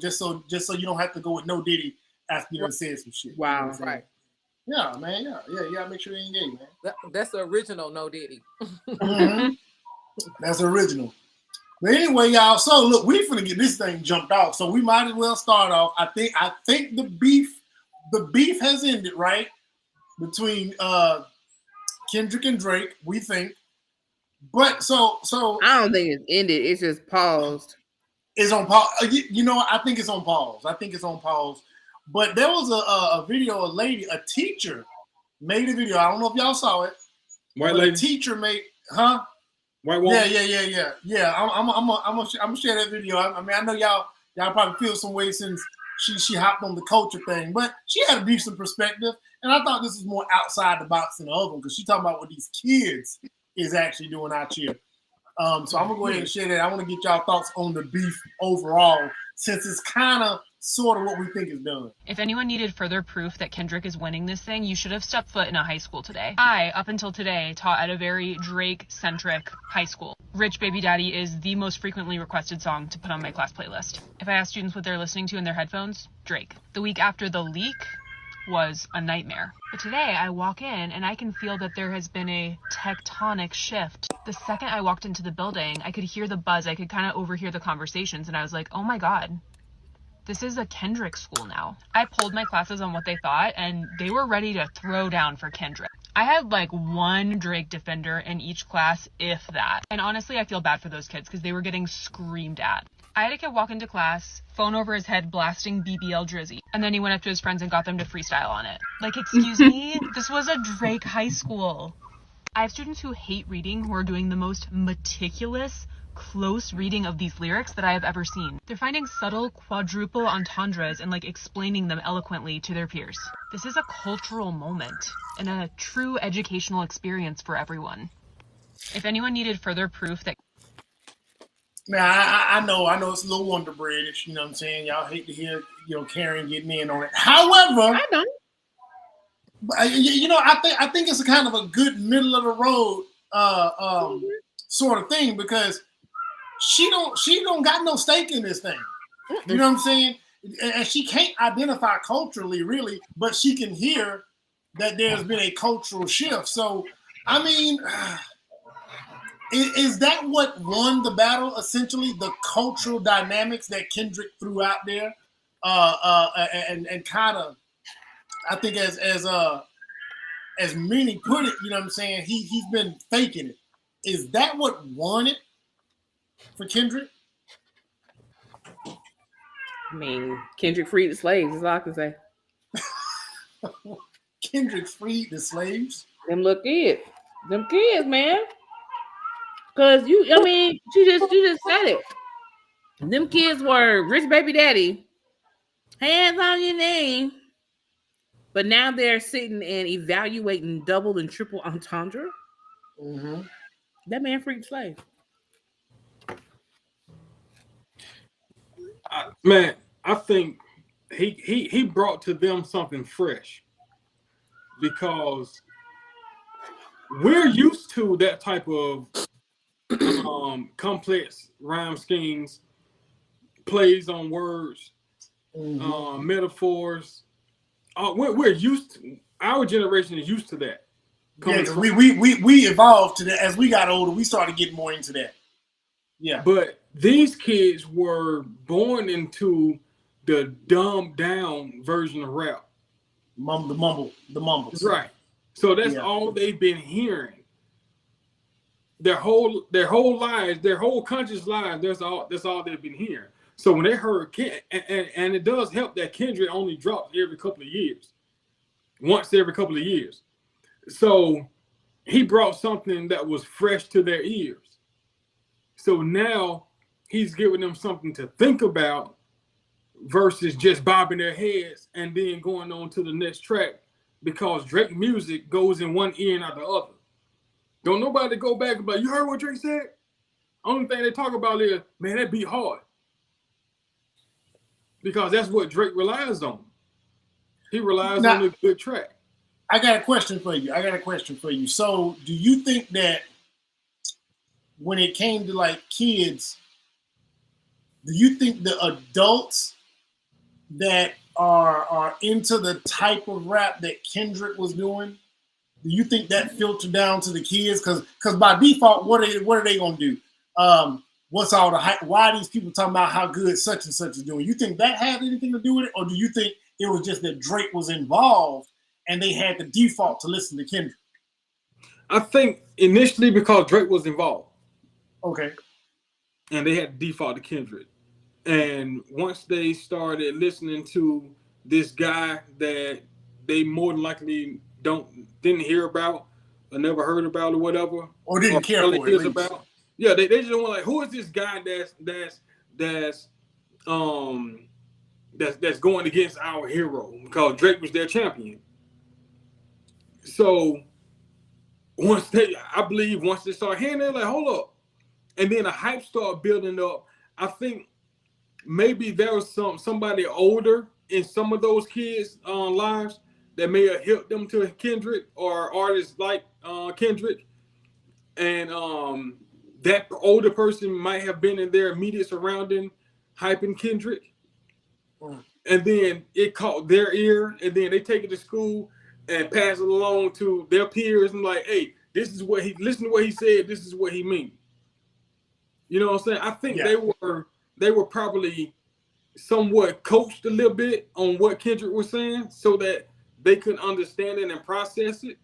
just so you don't have to go with no Diddy after you done said some shit. Wow, you know right. Yeah, man. Yeah. Make sure they engage, man. That's the original No Diddy. Mm-hmm. That's original. But anyway, y'all. So look, we finna get this thing jumped off. So we might as well start off. I think the beef has ended, right? Between Kendrick and Drake, we think. But so I don't think it's ended. It's just paused. It's on pause. You know, I think it's on pause. But there was a video, a teacher made a video. I don't know if y'all saw it. White lady. A teacher made, White woman. Yeah. I'm gonna share that video. I mean, I know y'all probably feel some way since she hopped on the culture thing, but she had a decent perspective, and I thought this was more outside the box than the other one because she talking about what these kids is actually doing out here. So I'm gonna go ahead and share that. I want to get y'all thoughts on the beef overall, since it's kind of sort of what we think is done. If anyone needed further proof that Kendrick is winning this thing, you should have stepped foot in a high school today. I, up until today, taught at a very Drake-centric high school. Rich Baby Daddy is the most frequently requested song to put on my class playlist. If I ask students what they're listening to in their headphones, Drake. The week after the leak was a nightmare. But today I walk in and I can feel that there has been a tectonic shift. The second I walked into the building, I could hear the buzz. I could kind of overhear the conversations, and I was like, oh my God, this is a Kendrick school now. I polled my classes on what they thought, and they were ready to throw down for Kendrick. I had like one Drake defender in each class, if that. And honestly, I feel bad for those kids because they were getting screamed at. I had a kid walk into class, phone over his head, blasting BBL Drizzy. And then he went up to his friends and got them to freestyle on it. Like, excuse me? This was a Drake high school. I have students who hate reading who are doing the most meticulous, close reading of these lyrics that I have ever seen. They're finding subtle quadruple entendres and like explaining them eloquently to their peers. This is a cultural moment and a true educational experience for everyone. If anyone needed further proof that... Now, I know it's a little Wonder Breadish, you know what I'm saying? Y'all hate to hear, Karen getting in on it. However, I don't. I think it's a kind of a good middle of the road sort of thing because she don't got no stake in this thing. You know what I'm saying? And she can't identify culturally, really, but she can hear that there's been a cultural shift. So, I mean, is that what won the battle? Essentially, the cultural dynamics that Kendrick threw out there, and kind of, I think as many put it, you know what I'm saying? He's been faking it. Is that what won it for Kendrick? I mean, Kendrick freed the slaves, is all I can say. Kendrick freed the slaves? Them little kids. Them kids, man. Cause you just said it. Them kids were Rich Baby Daddy, hands on your name. But now they're sitting and evaluating double and triple entendre. Mm-hmm. That man freed the slave. Man, I think he brought to them something fresh because we're used to that type of complex rhyme schemes, plays on words, metaphors. We're used to, our generation is used to that. Yeah, we evolved to that as we got older. We started getting more into that. Yeah, but these kids were born into the dumbed down version of rap. The mumbles. Right. So that's all they've been hearing. Their whole lives, their whole conscious lives, that's all they've been hearing. So when they heard and it does help that Kendrick only drops every couple of years. Once every couple of years. So he brought something that was fresh to their ears. So now he's giving them something to think about versus just bobbing their heads and then going on to the next track because Drake music goes in one ear and out the other. Don't nobody go back and be like, you heard what Drake said? Only thing they talk about is, man, that beat hard. Because that's what Drake relies on. He relies on a good track. I got a question for you. So do you think that when it came to like kids, do you think the adults that are into the type of rap that Kendrick was doing? Do you think that filtered down to the kids? Because by default, what are they gonna do? What's all the hype? Why are these people talking about how good such and such is doing? You think that had anything to do with it, or do you think it was just that Drake was involved and they had the default to listen to Kendrick? I think initially because Drake was involved. Okay. And they had to default to Kendrick. And once they started listening to this guy that they more than likely didn't hear about or never heard about or whatever, or didn't care for it, about. Yeah, they just want like, who is this guy that's going against our hero? Because Drake was their champion. So once they start hearing it, like, hold up. And then a hype started building up. I think maybe there was somebody older in some of those kids' lives that may have helped them to Kendrick or artists like Kendrick. And that older person might have been in their immediate surrounding hyping Kendrick. And then it caught their ear, and then they take it to school and pass it along to their peers and like, hey, listen to what he said, this is what he means. You know what I'm saying? I think they were probably somewhat coached a little bit on what Kendrick was saying so that they could understand it and process it.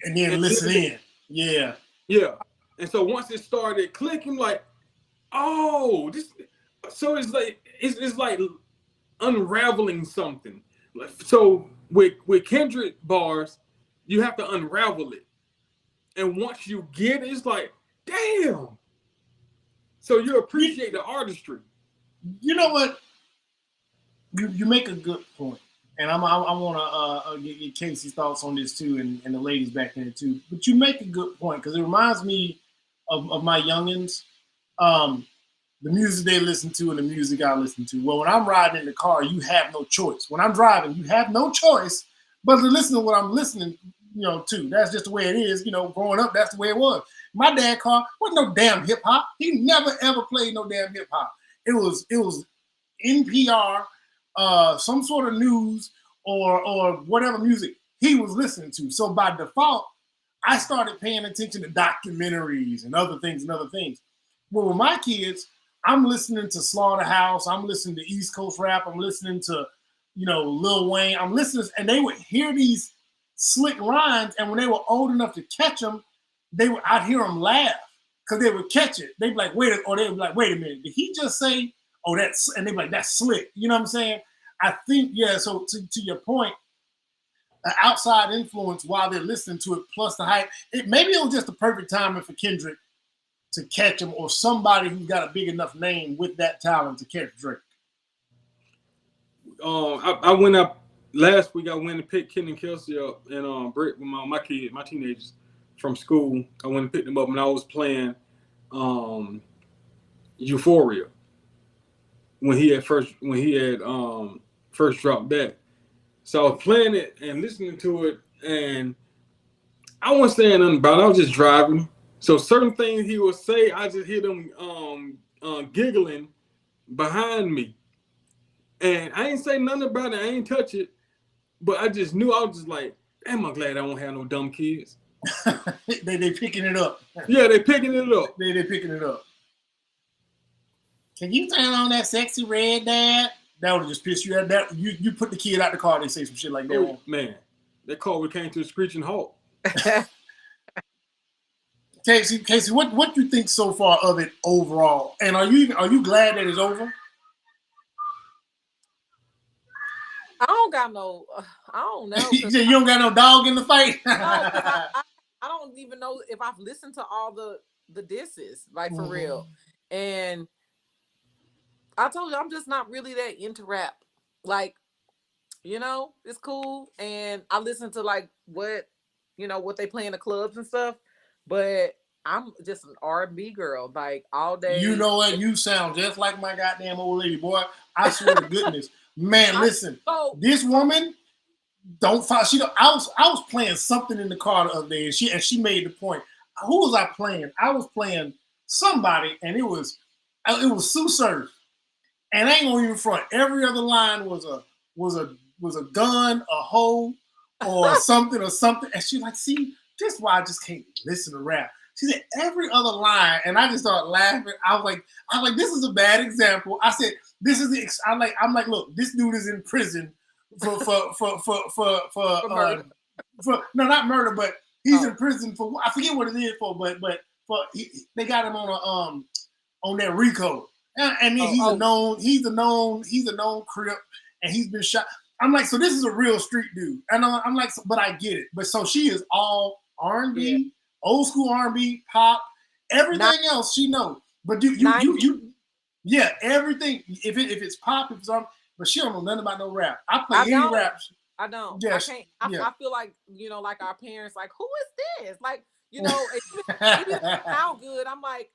And then listen in. Yeah. Yeah. And so once it started clicking, like, oh, this. So it's like unraveling something. So with Kendrick bars, you have to unravel it. And once you get it, it's like, damn. So you appreciate the artistry. You know what? You make a good point. And I want to get Casey's thoughts on this too, and the ladies back in it too. But you make a good point because it reminds me of my youngins, the music they listen to and the music I listen to. Well, when I'm riding in the car, you have no choice. When I'm driving, you have no choice but to listen to what I'm listening, to. That's just the way it is. Growing up, that's the way it was. My dad car wasn't no damn hip hop. He never ever played no damn hip hop. It was NPR, some sort of news or whatever music he was listening to. So by default, I started paying attention to documentaries and other things. Well, with my kids, I'm listening to Slaughterhouse. I'm listening to East Coast rap. I'm listening to, Lil Wayne. I'm listening, and they would hear these slick rhymes, and when they were old enough to catch them, I'd hear them laugh because they would catch it. They'd be like, wait a minute, did he just say, oh, that's, and they'd be like, that's slick. You know what I'm saying? I think, yeah, so to your point, an outside influence while they're listening to it, plus the hype, maybe it was just the perfect timing for Kendrick to catch him or somebody who's got a big enough name with that talent to catch Drake. I went up last week. I went to pick Ken and Kelsey up and break with my teenagers from school. I went and picked them up and I was playing Euphoria when he had first dropped that. So I was playing it and listening to it, and I wasn't saying nothing about it. I was just driving. So certain things he would say, I just hear them giggling behind me. And I ain't say nothing about it. I ain't touch it. But I just knew, I was just like, damn, I'm glad I don't have no dumb kids. they picking it up. Yeah, they picking it up. They picking it up. Can you turn on that sexy red, Dad? That would just piss you out. You put the kid out the car, they say some shit like that. Oh, man, that car would came to a screeching halt. Casey, what do you think so far of it overall? And are you glad that it's over? I don't know. You don't got no dog in the fight. No, I don't even know if I've listened to all the disses, like for real. And I told you I'm just not really that into rap. Like, it's cool, and I listen to like what they play in the clubs and stuff. But I'm just an R&B girl, like all day. You know what? You sound just like my goddamn old lady, boy. I swear to goodness, man. Listen, this woman don't fight. I was playing something in the car the other day, and she made the point. Who was I playing? I was playing somebody, and it was Sue Surf. And I ain't gonna even front. Every other line was a was a gun, a hoe, or something. And she's like, see, this is why I just can't listen to rap. She said every other line, and I just started laughing. I was like, this is a bad example. I said, this is the. I'm like, look, this dude is in prison for murder. no, not murder, but he's in prison for, I forget what it is for, but they got him on that RICO, and then he's a known Crip, and he's been shot. I'm like, so this is a real street dude, and I'm like, but I get it. But so she is all R&B, old school R&B, pop, everything else she knows. But you, yeah, everything. If it's pop, if it's R&B, but she don't know nothing about no rap. I play any rap. I don't. Yes. I can't. I feel like, like our parents, like, who is this? Like, it doesn't sound good. I'm like,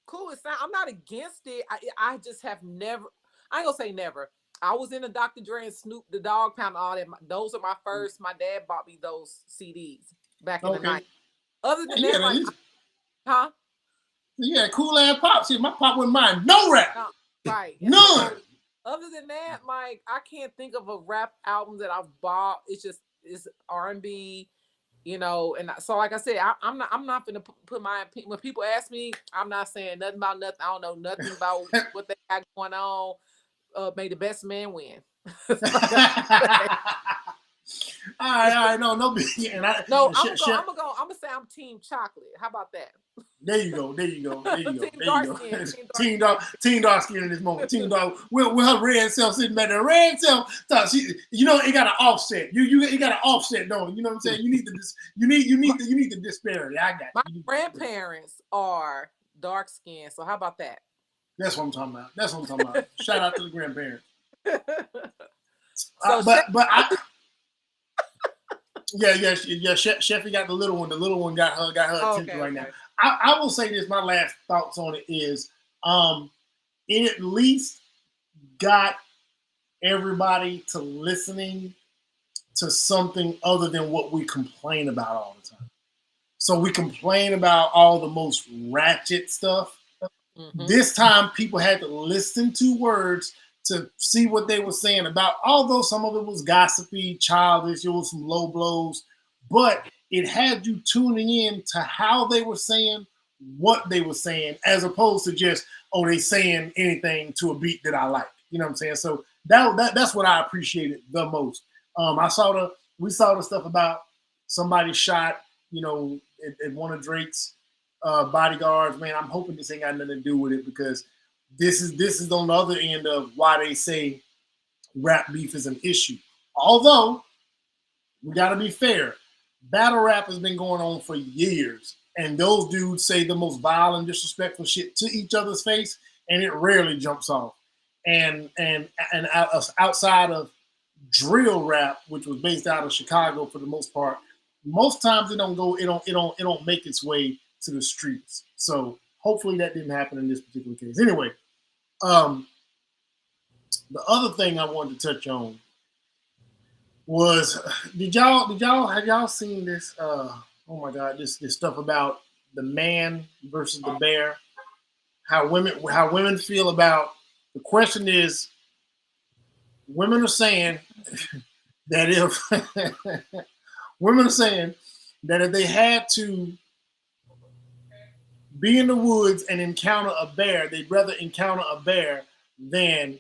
cool. I'm not against it. I just have never. I ain't gonna say never. I was in the Dr. Dre and Snoop the Dogg Pound, all that. Those are my first. My dad bought me those CDs back in the night. Other than that, huh? Yeah, cool ass pop. See, my pop wouldn't mind no rap. No, right. None. Other than that, like, I can't think of a rap album that I've bought. It's R&B, and so, like I said, I'm not gonna put my opinion. When people ask me, I'm not saying nothing about nothing. I don't know nothing about what they got going on. May the best man win. All right, no biggie. And I'm gonna say I'm Team Chocolate. How about that? There you go. Team dark skin in this moment. Team dark with her red self sitting back there. Red self, it got an offset. You got an offset, don't you? You know what I'm saying? You need the disparity. I got you. My grandparents are dark skinned, so how about that? That's what I'm talking about. Shout out to the grandparents. Sheffy got the little one. The little one got her attention right now. I will say this. My last thoughts on it is, it at least got everybody to listening to something other than what we complain about all the time. So we complain about all the most ratchet stuff. Mm-hmm. This time, people had to listen to words to see what they were saying about, although some of it was gossipy, childish, it was some low blows, but it had you tuning in to how they were saying what they were saying, as opposed to just, they saying anything to a beat that I like. You know what I'm saying? So that's what I appreciated the most. We saw the stuff about somebody shot, at one of Drake's bodyguards. Man, I'm hoping this ain't got nothing to do with it, because this is on the other end of why they say rap beef is an issue. Although, we got to be fair, battle rap has been going on for years, and those dudes say the most vile and disrespectful shit to each other's face, and it rarely jumps off. And outside of drill rap, which was based out of Chicago for the most part, most times it don't make its way to the streets. So hopefully that didn't happen in this particular case. Anyway, the other thing I wanted to touch on was, have y'all seen this? Oh my God, this stuff about the man versus the bear. How women feel about, the question is, women are saying that if they had to be in the woods and encounter a bear, they'd rather encounter a bear than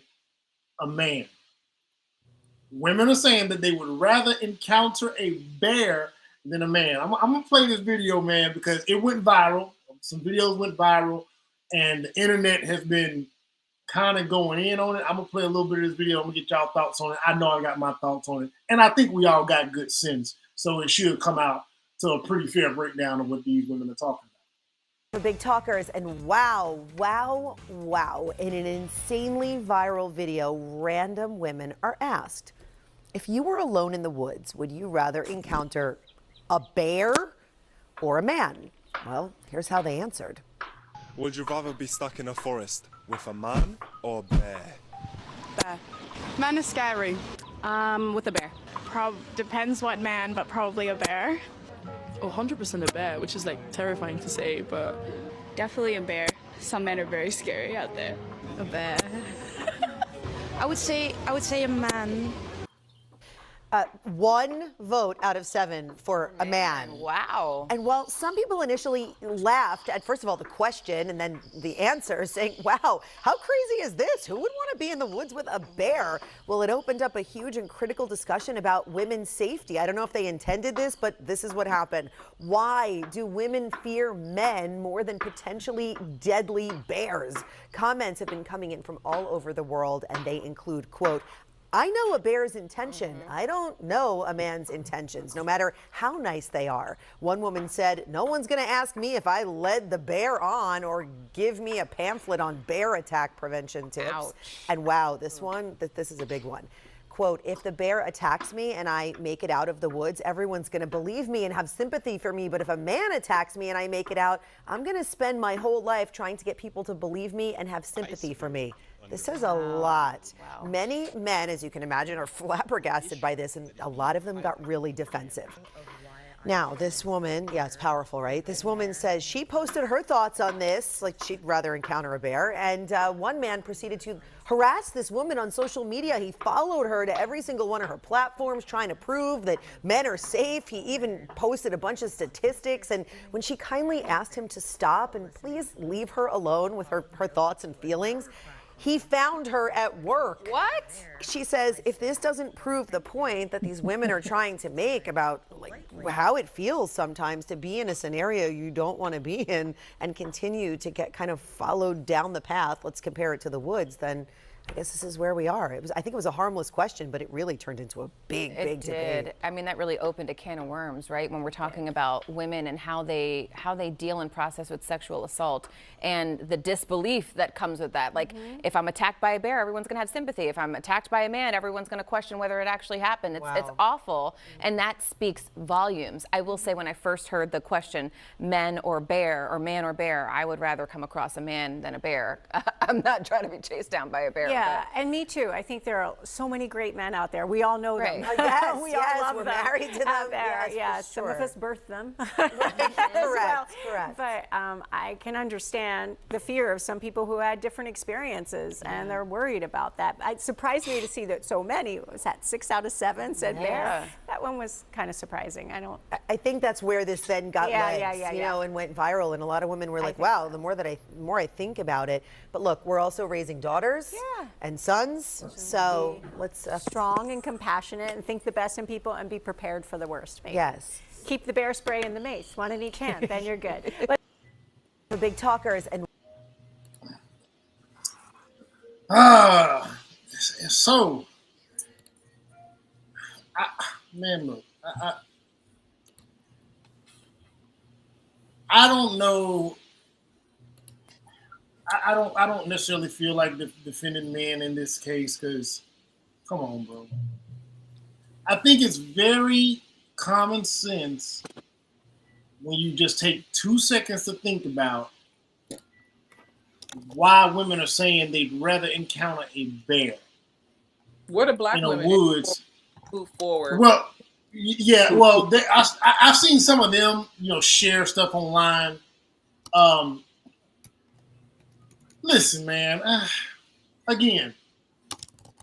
a man. Women are saying that they would rather encounter a bear than a man. I'm gonna play this video, man, because it went viral. Some videos went viral, and the internet has been kind of going in on it. I'm gonna play a little bit of this video. I'm gonna get y'all thoughts on it. I know I got my thoughts on it, and I think we all got good sense, so it should come out to a pretty fair breakdown of what these women are talking about. For big talkers, and wow, in an insanely viral video, random women are asked, if you were alone in the woods, would you rather encounter a bear or a man? Well, here's how they answered. Would you rather be stuck in a forest with a man or a bear? Bear. Man is scary. With a bear. Depends what man, but probably a bear. Oh, 100% a bear, which is like terrifying to say, but definitely a bear. Some men are very scary out there. A bear. I would say a man. 1 vote out of 7 for a man. Wow. And while some people initially laughed at, first of all, the question and then the answer, saying, wow, how crazy is this? Who would want to be in the woods with a bear? Well, it opened up a huge and critical discussion about women's safety. I don't know if they intended this, but this is what happened. Why do women fear men more than potentially deadly bears? Comments have been coming in from all over the world, and they include, quote, I know a bear's intention. I don't know a man's intentions, no matter how nice they are. One woman said, no one's going to ask me if I led the bear on or give me a pamphlet on bear attack prevention tips. Ouch. And wow, this is a big one. Quote, if the bear attacks me and I make it out of the woods, everyone's going to believe me and have sympathy for me. But if a man attacks me and I make it out, I'm going to spend my whole life trying to get people to believe me and have sympathy for me. This says a lot. Wow. Many men, as you can imagine, are flabbergasted by this, and a lot of them got really defensive. Now, this woman, yeah, it's powerful, right? This woman says she posted her thoughts on this, like she'd rather encounter a bear. And one man proceeded to harass this woman on social media. He followed her to every single one of her platforms, trying to prove that men are safe. He even posted a bunch of statistics. And when she kindly asked him to stop and please leave her alone with her thoughts and feelings, he found her at work. What? She says, if this doesn't prove the point that these women are trying to make about like how it feels sometimes to be in a scenario you don't want to be in and continue to get kind of followed down the path, let's compare it to the woods, then I guess this is where we are. I think it was a harmless question, but it really turned into a big debate. I mean, that really opened a can of worms, right? When we're talking about women and how they deal and process with sexual assault and the disbelief that comes with that. Like, if I'm attacked by a bear, everyone's going to have sympathy. If I'm attacked by a man, everyone's going to question whether it actually happened. It's awful, and that speaks volumes. I will say, when I first heard the question, men or bear, or man or bear, I would rather come across a man than a bear. I'm not trying to be chased down by a bear. Yeah, and me too. I think there are so many great men out there. We all know them. Yes, we all love we're them married to them. out there. Yes, some of us birthed them. Correct. But I can understand the fear of some people who had different experiences, and they're worried about that. It surprised me to see that so many, was that 6 out of 7 said bear? That one was kind of surprising. I think that's where this then got legs, you know, and went viral, and a lot of women were like, wow, the more I think about it. But look, we're also raising daughters and sons, so let's strong and compassionate and think the best in people and be prepared for the worst. Maybe. Yes. Keep the bear spray and the mace, one in each hand, then you're good. The big talkers and so man, look, I don't know. I don't necessarily feel like defending men in this case, because come on, bro. I think it's very common sense when you just take 2 seconds to think about why women are saying they'd rather encounter a bear. What are black in the women woods move forward? Well, yeah. Well, I've seen some of them, share stuff online. Listen, man. Again,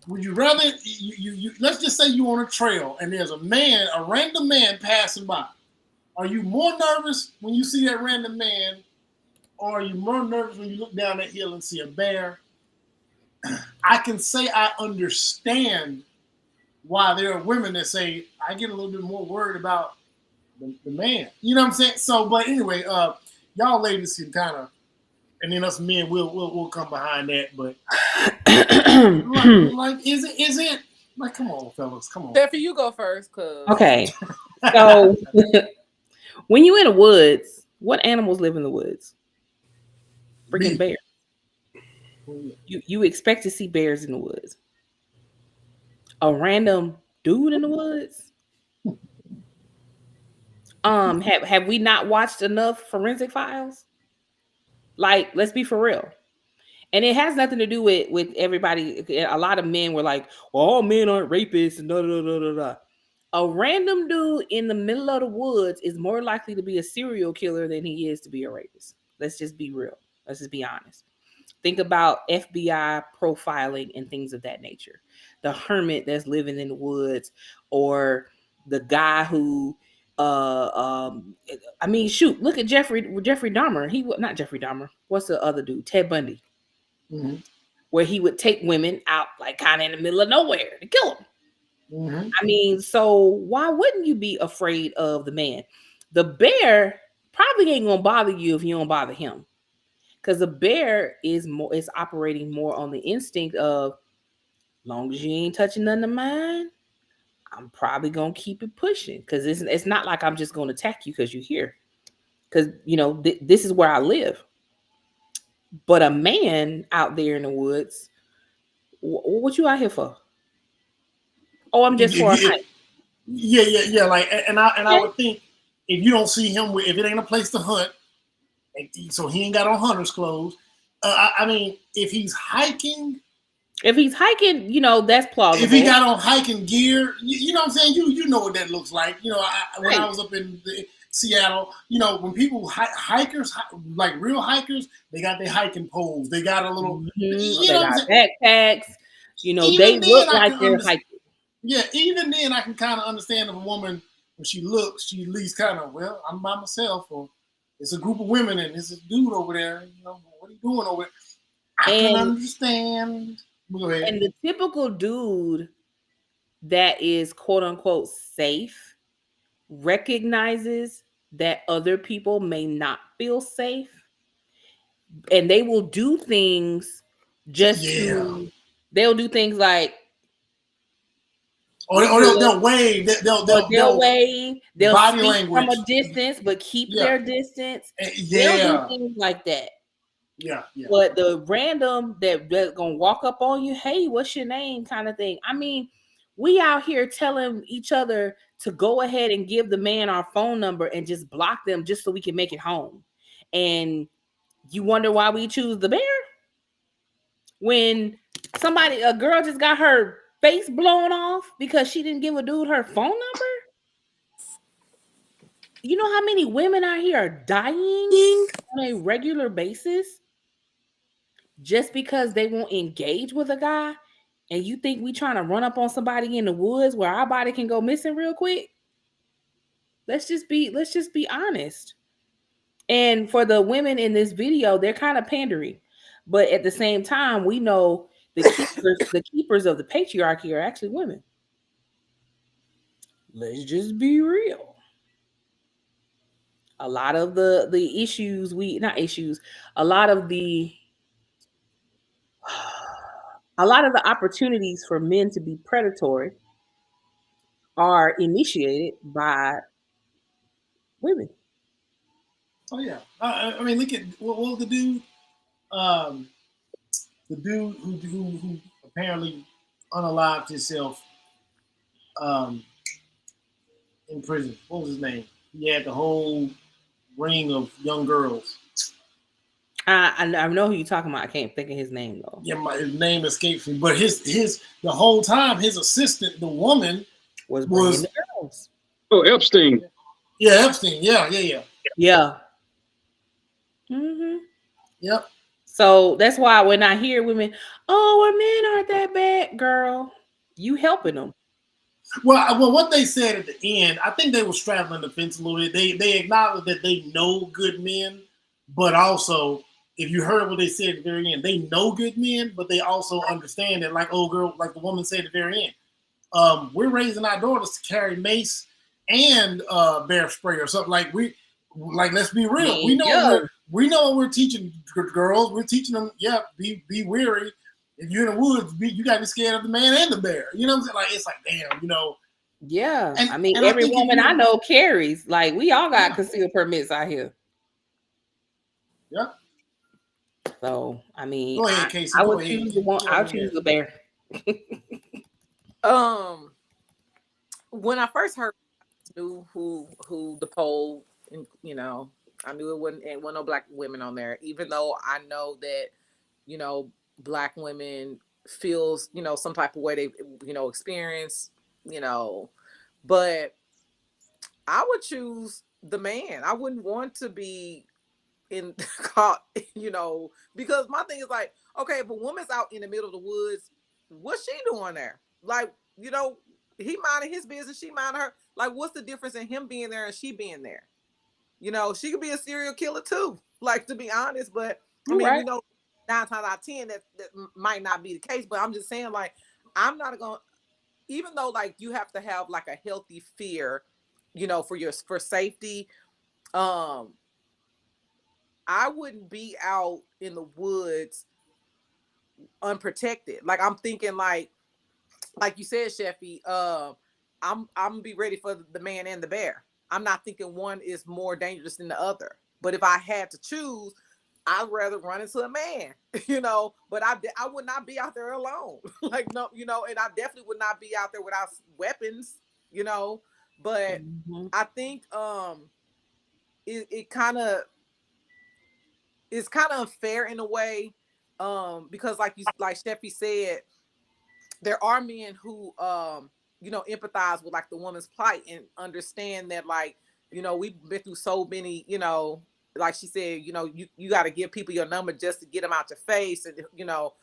would you rather you let's just say you're on a trail and there's a random man passing by. Are you more nervous when you see that random man, or are you more nervous when you look down that hill and see a bear? I can say I understand why there are women that say I get a little bit more worried about the man. You know what I'm saying? So, but anyway, y'all ladies can kind of, and then us men we'll come behind that. But like, is it like, come on, fellas, come on. Steffi, you go first, cause okay. So when you in the woods, what animals live in the woods? Freaking bears. You expect to see bears in the woods. A random dude in the woods. Have we not watched enough Forensic Files? Like, let's be for real. And it has nothing to do with everybody. A lot of men were like, well, all men aren't rapists and da da da da da. A random dude in the middle of the woods is more likely to be a serial killer than he is to be a rapist. Let's just be real. Let's just be honest. Think about FBI profiling and things of that nature. the hermit that's living in the woods, or the guy who I mean, shoot, look at Jeffrey Dahmer. He was not Jeffrey Dahmer. What's the other dude? Ted Bundy. Mm-hmm. Where he would take women out like kind of in the middle of nowhere to kill them. Mm-hmm. I mean, so why wouldn't you be afraid of the man? The bear probably ain't gonna bother you if you don't bother him, because the bear is operating more on the instinct of, long as you ain't touching none of mine, I'm probably gonna keep it pushing, because it's not like I'm just gonna attack you because you're here, because this is where I live. But a man out there in the woods, what you out here for? Oh, I'm just for a hike. Yeah. Like, and I would think if you don't see him, if it ain't a place to hunt, so he ain't got on hunter's clothes. I mean, if he's hiking, that's plausible. If he got on hiking gear, you know what I'm saying? You know what that looks like. When I was up in Seattle, when people hikers, like real hikers, they got their hiking poles. They got a little, they got backpacks. They look like they're hiking. Yeah, even then, I can kind of understand if a woman, when she looks, she at least kind of, well, I'm by myself, or it's a group of women and there's a dude over there. What are you doing over there? I can understand. And the typical dude that is quote unquote safe recognizes that other people may not feel safe, and they will do things they'll do things like, or they'll wave. They'll wave. They'll body speak language from a distance, but keep their distance. They'll do things like that. Yeah. But the random that's gonna walk up on you, hey, what's your name, kind of thing. I mean, we out here telling each other to go ahead and give the man our phone number and just block them just so we can make it home. And you wonder why we choose the bear? When a girl just got her face blown off because she didn't give a dude her phone number? You know how many women out here are dying on a regular basis just because they won't engage with a guy? And you think we trying to run up on somebody in the woods where our body can go missing real quick? Let's just be honest. And for the women in this video, they're kind of pandering. But at the same time, we know the keepers of the patriarchy are actually women. Let's just be real. A lot of the issues a lot of the opportunities for men to be predatory are initiated by women. Oh yeah. I mean, look at what was the dude? The dude who apparently unalived himself in prison. What was his name? He had the whole ring of young girls. I know who you're talking about. I can't think of his name though. Yeah, his name escapes me. But the whole time his assistant, the woman, was the girls. Oh, Epstein. Yeah, Epstein. Yeah. Mm-hmm. Yep. So that's why when I hear women, well, men aren't that bad, girl. You helping them. Well, what they said at the end, I think they were straddling the fence a little bit. They acknowledged that they know good men, but also, if you heard what they said at the very end, they know good men, but they also understand that, like the woman said at the very end, we're raising our daughters to carry mace and bear spray or something. Let's be real. We know what we're teaching girls. We're teaching them, be wary. If you're in the woods, you got to be scared of the man and the bear. You know what I'm saying? Like, it's like, damn, Yeah. And every woman I know carries. Like, we all got concealed permits out here. Yeah. So, I mean, go ahead, Casey. I would choose the one. I'll choose the bear. When I first heard, I knew who the poll, I knew it wasn't no black women on there, even though I know that, black women feels, some type of way they, experience, but I would choose the man. I wouldn't want to be caught, because my thing is like, okay, if a woman's out in the middle of the woods, what's she doing there? Like, you know, he minding his business, she minding her. Like, what's the difference in him being there and she being there? You know, she could be a serial killer too. Like, to be honest, but I mean, we know 9 times out of 10 that might not be the case. But I'm just saying, like, I'm not gonna, even though like you have to have like a healthy fear, you know, for safety. I wouldn't be out in the woods unprotected. Like, I'm thinking like you said, Sheffy, I'm gonna be ready for the man and the bear. I'm not thinking one is more dangerous than the other. But if I had to choose, I'd rather run into a man, you know. But I would not be out there alone, like, no, you know. And I definitely would not be out there without weapons, you know. But I think it kind of it's kind of unfair in a way, because like Sheffy said, there are men who you know, empathize with like the woman's plight and understand that, like, you know, we've been through so many, you know, like she said, you know, you got to give people your number just to get them out your face, and you know,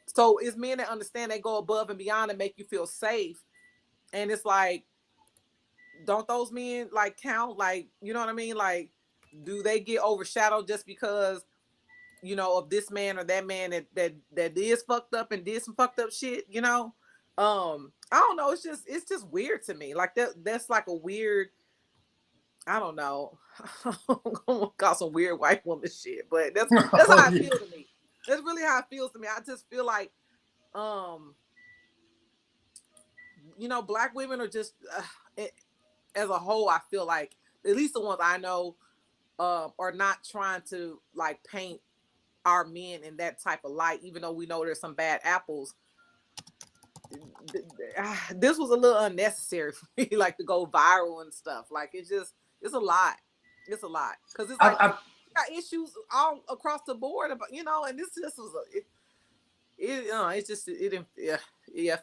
so it's men that understand, they go above and beyond and make you feel safe. And it's like, don't those men like count? Like, you know what I mean? Like, do they get overshadowed just because, you know, of this man or that man that is fucked up and did some fucked up shit, you know? I don't know. It's just weird to me. Like, that's like a weird, I don't know. I'm gonna call some weird white woman shit, but that's how it feels to me. That's really how it feels to me. I just feel like, you know, Black women are just, as a whole, I feel like, at least the ones I know, are not trying to like paint our men in that type of light, even though we know there's some bad apples. This was a little unnecessary for me, like, to go viral and stuff. Like, it's a lot. It's a lot, because it's like got issues all across the board, about, you know, and this was it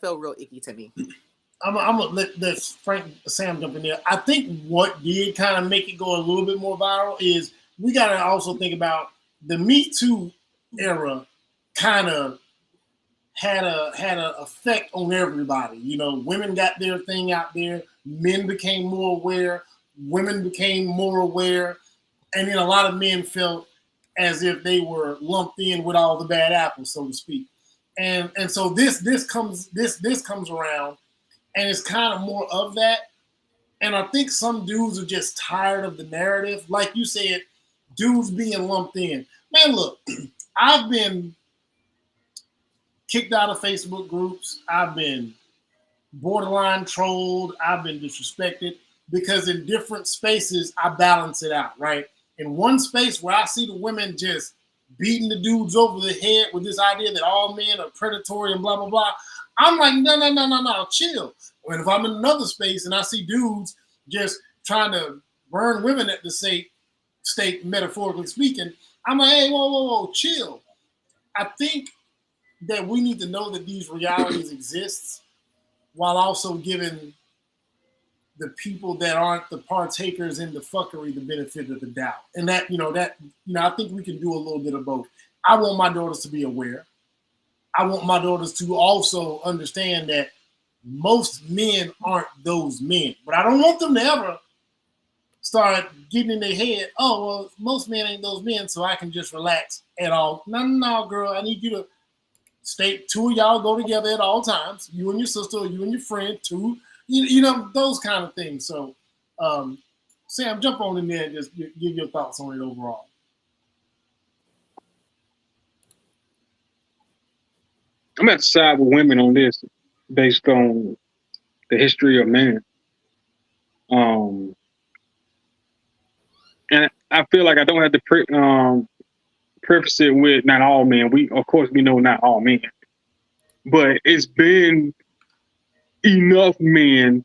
felt real icky to me. I'm gonna let Sam jump in there. I think what did kind of make it go a little bit more viral is we got to also think about the Me Too era. Kind of had a effect on everybody. You know, women got their thing out there. Men became more aware. Women became more aware, and then a lot of men felt as if they were lumped in with all the bad apples, so to speak. And so this comes around. And it's kind of more of that. And I think some dudes are just tired of the narrative. Like you said, dudes being lumped in. Man, look, I've been kicked out of Facebook groups. I've been borderline trolled. I've been disrespected, because in different spaces, I balance it out, right? In one space where I see the women just beating the dudes over the head with this idea that all men are predatory and blah, blah, blah, I'm like, no, chill. And if I'm in another space and I see dudes just trying to burn women at the stake, metaphorically speaking, I'm like, hey, whoa, chill. I think that we need to know that these realities exist, while also giving the people that aren't the partakers in the fuckery the benefit of the doubt. And that, I think we can do a little bit of both. I want my daughters to be aware. I want my daughters to also understand that most men aren't those men. But I don't want them to ever start getting in their head, oh, well, most men ain't those men, so I can just relax at all. No, girl, I need you to stay, 2 of y'all go together at all times, you and your sister, or you and your friend, too. Those kind of things. So, Sam, jump on in there and just give your thoughts on it overall. I'm at the side with women on this, based on the history of men. And I feel like I don't have to preface it with not all men. Of course, we know not all men, but it's been enough men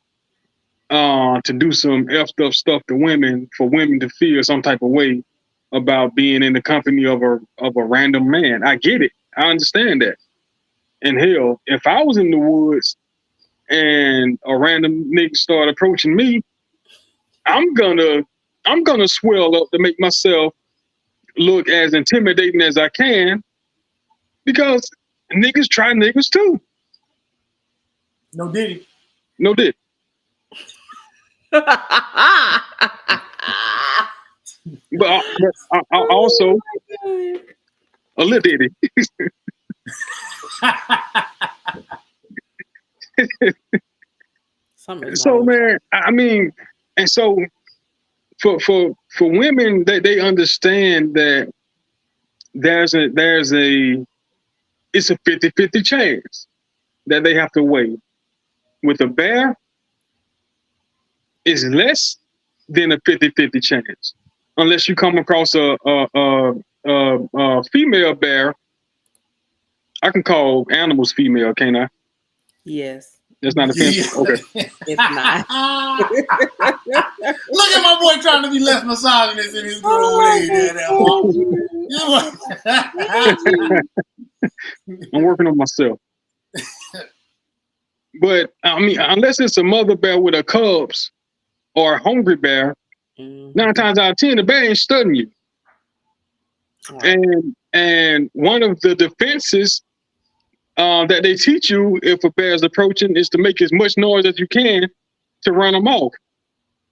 to do some effed up stuff to women, for women to feel some type of way about being in the company of a random man. I get it. I understand that. And hell, if I was in the woods and a random nigga start approaching me, I'm gonna swell up to make myself look as intimidating as I can, because niggas try niggas too. No Diddy. No Diddy. But I also a little Diddy. So man, I mean, and so for women, they understand that there's a it's a 50-50 chance that they have to weigh. With a bear, it's less than a 50-50 chance, unless you come across a female bear. I can call animals female, can't I? Yes. That's not offensive. Yeah. Okay. It's not. Look at my boy trying to be less misogynist in his good old age. I'm working on myself. But I mean, unless it's a mother bear with her cubs or a hungry bear, 9 times out of 10, the bear ain't studying you. And one of the defenses that they teach you if a bear is approaching is to make as much noise as you can to run them off.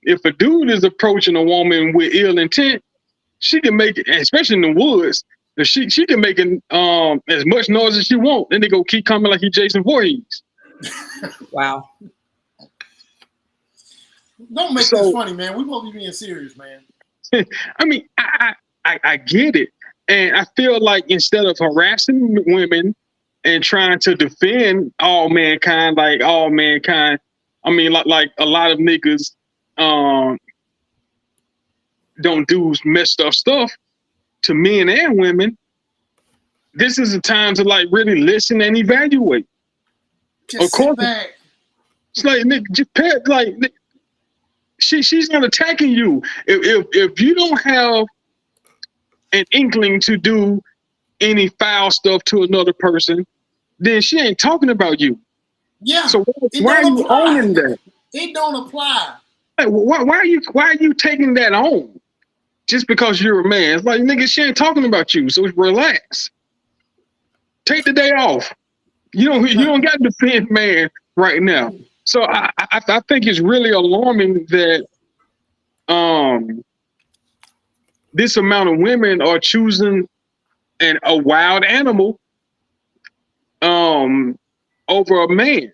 If a dude is approaching a woman with ill intent, she can make it, especially in the woods, she can make as much noise as she wants. Then they go keep coming like he Jason Voorhees. Wow. Don't make this funny, man. We won't be being serious, man. I mean, I get it. And I feel like instead of harassing women and trying to defend all mankind, I mean, like a lot of niggas don't do messed up stuff to men and women. This is a time to like really listen and evaluate. Just sit back. It's like, nigga, she's not attacking you. If you don't have an inkling to do any foul stuff to another person, then she ain't talking about you. Yeah. So why are you owning that? It don't apply. Like, why are you taking that on? Just because you're a man. It's like, nigga, she ain't talking about you. So relax. Take the day off. You don't got to defend man right now. So I think it's really alarming that this amount of women are choosing a wild animal over a man.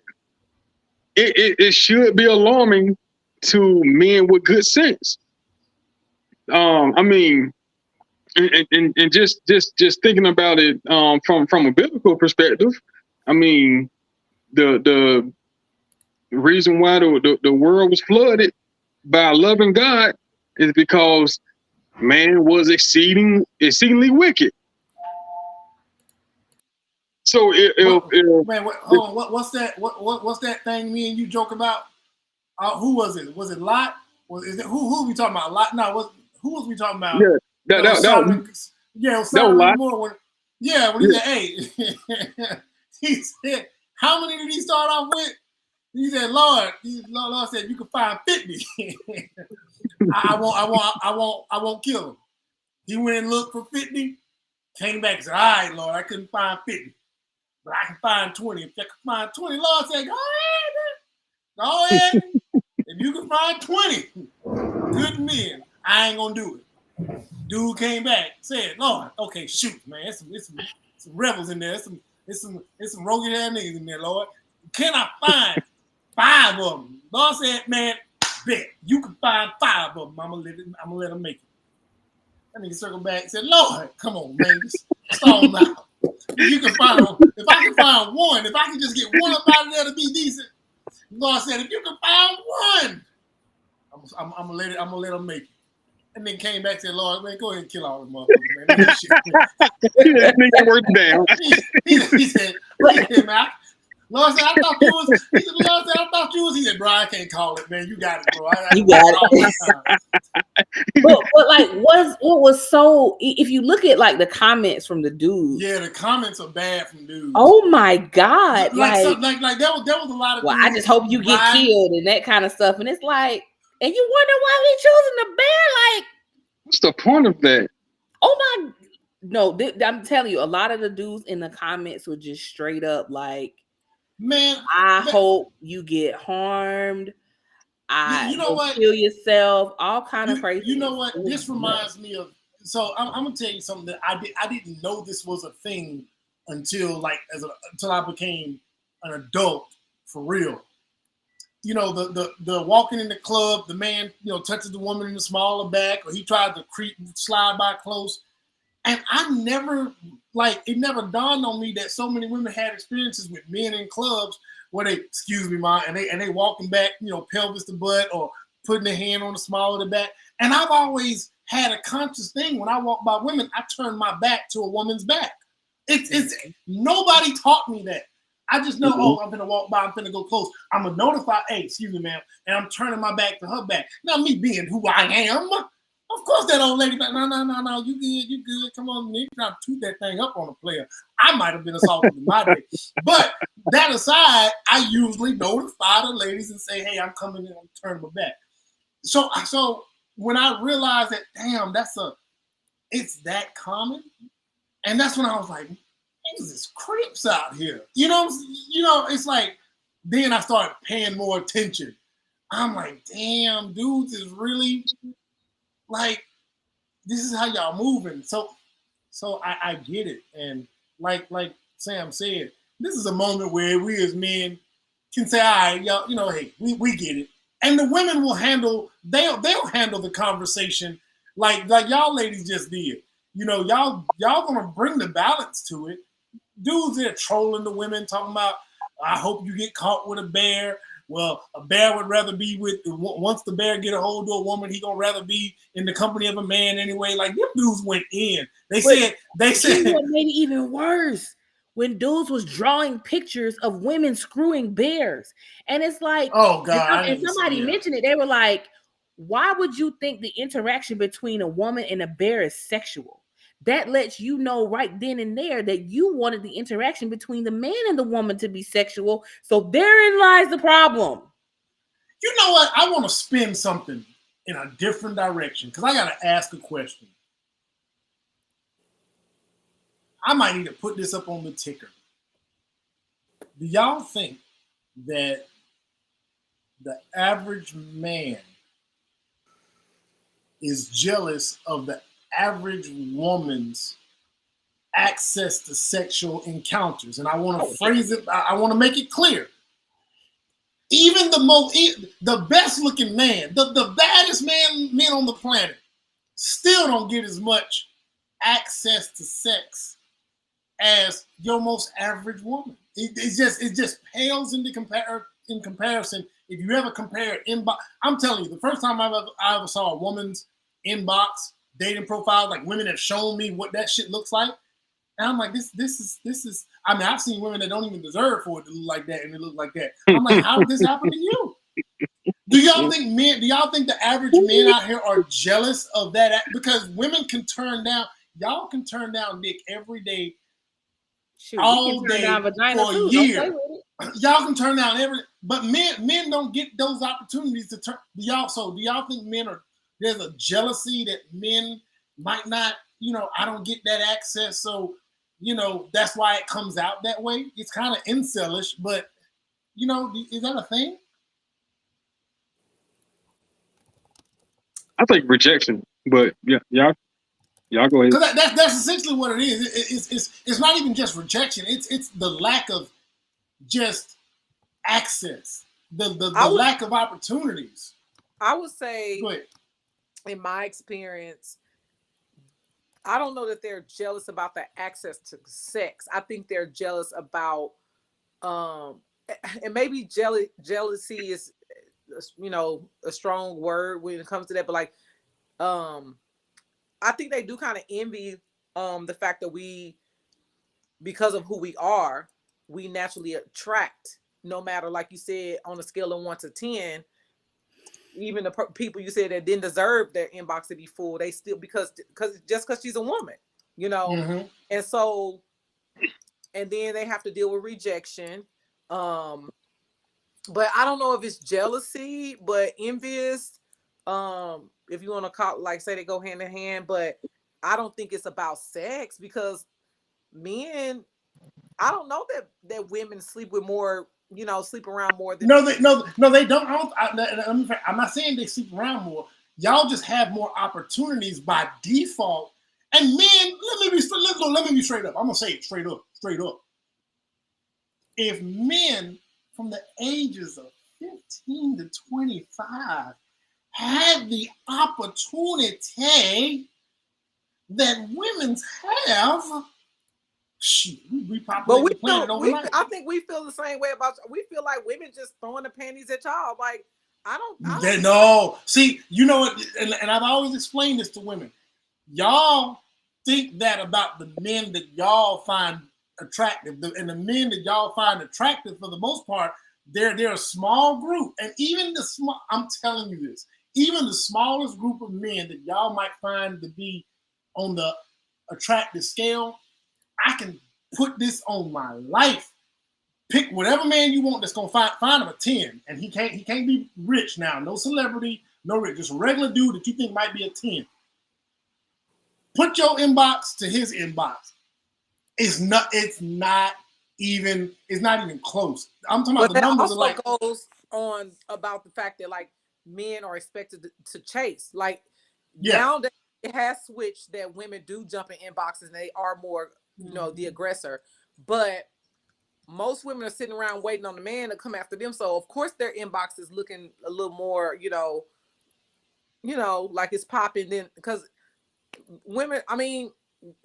It should be alarming to men with good sense. I mean, and just thinking about it from a biblical perspective, I mean, the reason why the world was flooded by a loving God is because man was exceedingly wicked. So what's that? What's that thing me and you joke about? Who was it? Was it Lot? Who we talking about? Lot? No, who was we talking about? Yeah, that was Lot. When he said, "Hey," he said, "How many did he start off with?" He said, "Lord said you can find 50. I won't kill him." He went and looked for 50, came back and said, "All right, Lord, I couldn't find 50, but I can find 20. If I can find 20, Lord said, go ahead. If you can find 20 good men, I ain't gonna do it." Dude came back, said, "Lord, okay, shoot, man, it's some rebels in there. It's some rogue ass niggas in there, Lord. Can I find 5 of them?" Lord said, "Man, bet you can find 5 of them. I'm gonna let them make it." That nigga circled back and said, "Lord, come on, man, just stall them out. If I can find 1, if I can just get 1 up out of there to be decent." Lord said, "If you can find 1, I'm gonna let them make it." And then came back and said, "Lord, man, go ahead and kill all the motherfuckers, man." That nigga worked down. He said, man, Lord said, "I thought you was." He said, "Lord said, I thought you was." He said, "Bro, I can't call it, man. You got it, bro. You got it." But like, what was so? If you look at like the comments from the dudes, yeah, the comments are bad from dudes. Oh my God! Like there was a lot of. Well, I just hope you get killed and that kind of stuff, and it's like, and you wonder why they choosing the bear. Like, what's the point of that? Oh my! No, I'm telling you, a lot of the dudes in the comments were just straight up like, Man, I hope you get harmed. You know what? Kill yourself. All kind of crazy. You know what? This reminds me of. So I'm gonna tell you something that I didn't know this was a thing until until I became an adult for real. You know, the walking in the club, the man, you know, touches the woman in the small of the back, or he tried to slide by close. And I never, it never dawned on me that so many women had experiences with men in clubs where they, excuse me, ma, and they walking back, you know, pelvis to butt or putting their hand on the small of the back. And I've always had a conscious thing when I walk by women, I turn my back to a woman's back. It's nobody taught me that. I just know, oh, I'm gonna walk by, I'm gonna go close. I'm gonna notify, hey, excuse me, ma'am, and I'm turning my back to her back. Now me being who I am, of course that old lady, no, you good. Come on, you trying to toot that thing up on a player. I might have been assaulted in my day. But that aside, I usually notify the ladies and say, hey, I'm coming in, I'm turning my back. So when I realized that, damn, it's that common, and that's when I was like, niggas is creeps out here. You know, it's like, then I started paying more attention. I'm like, damn, dudes is really like, this is how y'all moving. So I get it. And like Sam said, this is a moment where we as men can say, all right, y'all, you know, hey, we get it. And the women will they'll handle the conversation like y'all ladies just did. You know, y'all gonna bring the balance to it. Dudes there trolling the women, talking about, I hope you get caught with a bear. Well, a bear would rather be once the bear get a hold of a woman, he gonna rather be in the company of a man anyway. Like, them dudes went in. They said what made it even worse, when dudes was drawing pictures of women screwing bears. And it's like, oh God. And somebody mentioned it. They were like, why would you think the interaction between a woman and a bear is sexual? That lets you know right then and there that you wanted the interaction between the man and the woman to be sexual. So therein lies the problem. You know what? I want to spin something in a different direction because I got to ask a question. I might need to put this up on the ticker. Do y'all think that the average man is jealous of the average woman's access to sexual encounters? And I want to phrase it, I want to make it clear. Even the best looking man, the baddest men on the planet, still don't get as much access to sex as your most average woman. It just pales in comparison. If you ever compare inbox, I'm telling you, the first time I ever saw a woman's inbox dating profile, like women have shown me what that shit looks like, and I'm like, this is. I mean, I've seen women that don't even deserve for it to look like that, and it look like that. I'm like, how did this happen to you? Do y'all think the average men out here are jealous of that? Because women can turn down, y'all can turn down dick every day, all day for a year. Y'all can turn down but men don't get those opportunities to turn. Do y'all think there's a jealousy that men might not, you know, I don't get that access, so, you know, that's why it comes out that way? It's kind of incelish, but, you know, is that a thing? I think rejection, but yeah, y'all go ahead. Because that's essentially what it is. It's not even just rejection. It's the lack of just access, the lack of opportunities. I would say, in my experience, I don't know that they're jealous about the access to sex. I think they're jealous about, and maybe jealousy is, you know, a strong word when it comes to that, but like, I think they do kind of envy the fact that because of who we are, we naturally attract, no matter, like you said, on a scale of 1 to 10, even the people you said that didn't deserve their inbox to be full, they still, because she's a woman, you know. Mm-hmm. And so, and then they have to deal with rejection. But I don't know if it's jealousy, but envious, if you want to call, like, say they go hand in hand, but I don't think it's about sex, because men, I don't know that women sleep with more, sleep around more than No, they don't. I'm not saying they sleep around more. Y'all just have more opportunities by default. And men, let me be straight up. I'm gonna say it straight up. If men from the ages of 15 to 25 had the opportunity that women have, shit, we populate the planet overnight. I think we feel the same way about. We feel like women just throwing the panties at y'all. Like I don't. No, see, you know what? And I've always explained this to women. Y'all think that about the men that y'all find attractive, and the men that y'all find attractive for the most part, they're a small group, and even the small. I'm telling you this. Even the smallest group of men that y'all might find to be on the attractive scale, I can put this on my life. Pick whatever man you want that's gonna find him a 10, and he can't be rich now, no celebrity, no rich, just a regular dude that you think might be a 10. Put your inbox to his inbox. It's not even close. I'm talking about the numbers are like goes on about the fact that like men are expected to chase. Like now that it has switched that women do jump in inboxes and they are more, the aggressor. But most women are sitting around waiting on the man to come after them. So of course their inbox is looking a little more, like it's popping then because women, I mean,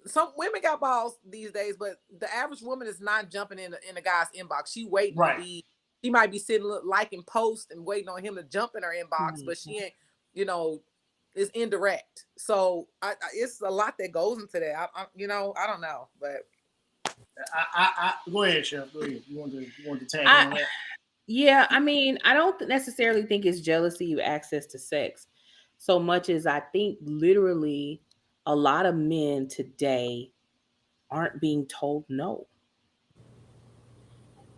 some women got balls these days, but the average woman is not jumping in a guy's inbox. She waiting to be. She might be sitting liking posts and waiting on him to jump in her inbox, but she ain't. It's indirect. So it's a lot that goes into that. I don't know, but I go ahead, Chef. Go ahead. You want to tag on that? Yeah, I mean, I don't necessarily think it's jealousy of access to sex, so much as I think literally a lot of men today aren't being told no.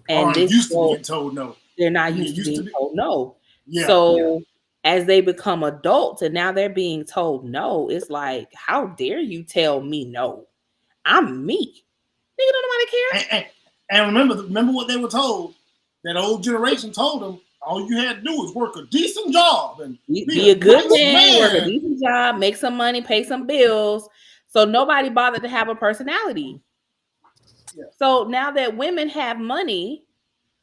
And aren't used to being told no. They're not used to being told no. Yeah, so as they become adults and now they're being told no, it's like, how dare you tell me no? I'm me. Nigga, don't nobody care. And remember what they were told. That old generation told them, all you had to do is work a decent job and be a good man, work a decent job, make some money, pay some bills. So nobody bothered to have a personality. Yeah. So now that women have money,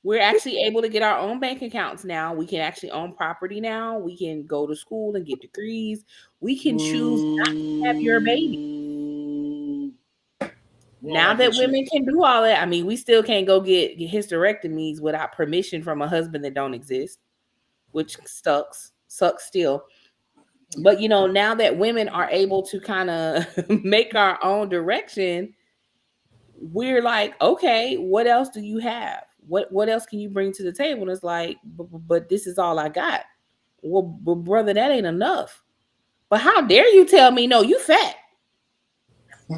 we're actually able to get our own bank accounts now. We can actually own property now. We can go to school and get degrees. We can choose not to have your baby. Now that women can do all that, I mean, we still can't go get hysterectomies without permission from a husband that don't exist, which sucks still. But, now that women are able to kind of make our own direction, we're like, okay, what else do you have? What else can you bring to the table? And it's like, but this is all I got. Well, brother, that ain't enough. But how dare you tell me no, you fat?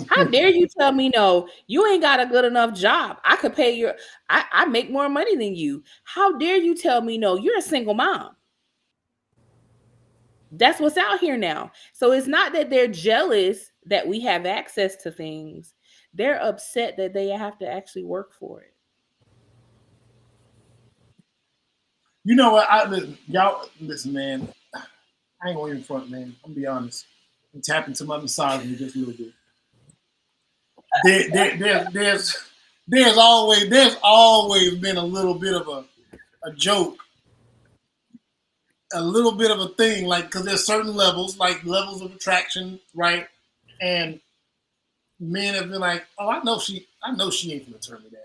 How dare you tell me no, you ain't got a good enough job. I could pay I make more money than you. How dare you tell me no, you're a single mom. That's what's out here now. So it's not that they're jealous that we have access to things. They're upset that they have to actually work for it. You know what? Y'all listen, man. I ain't going in front, man. I'm gonna be honest. I'm tapping to my misogyny just a little bit. There's always been a little bit of a joke, a little bit of a thing, like because there's certain levels, like levels of attraction, right? And men have been like, oh, I know she ain't gonna turn me down.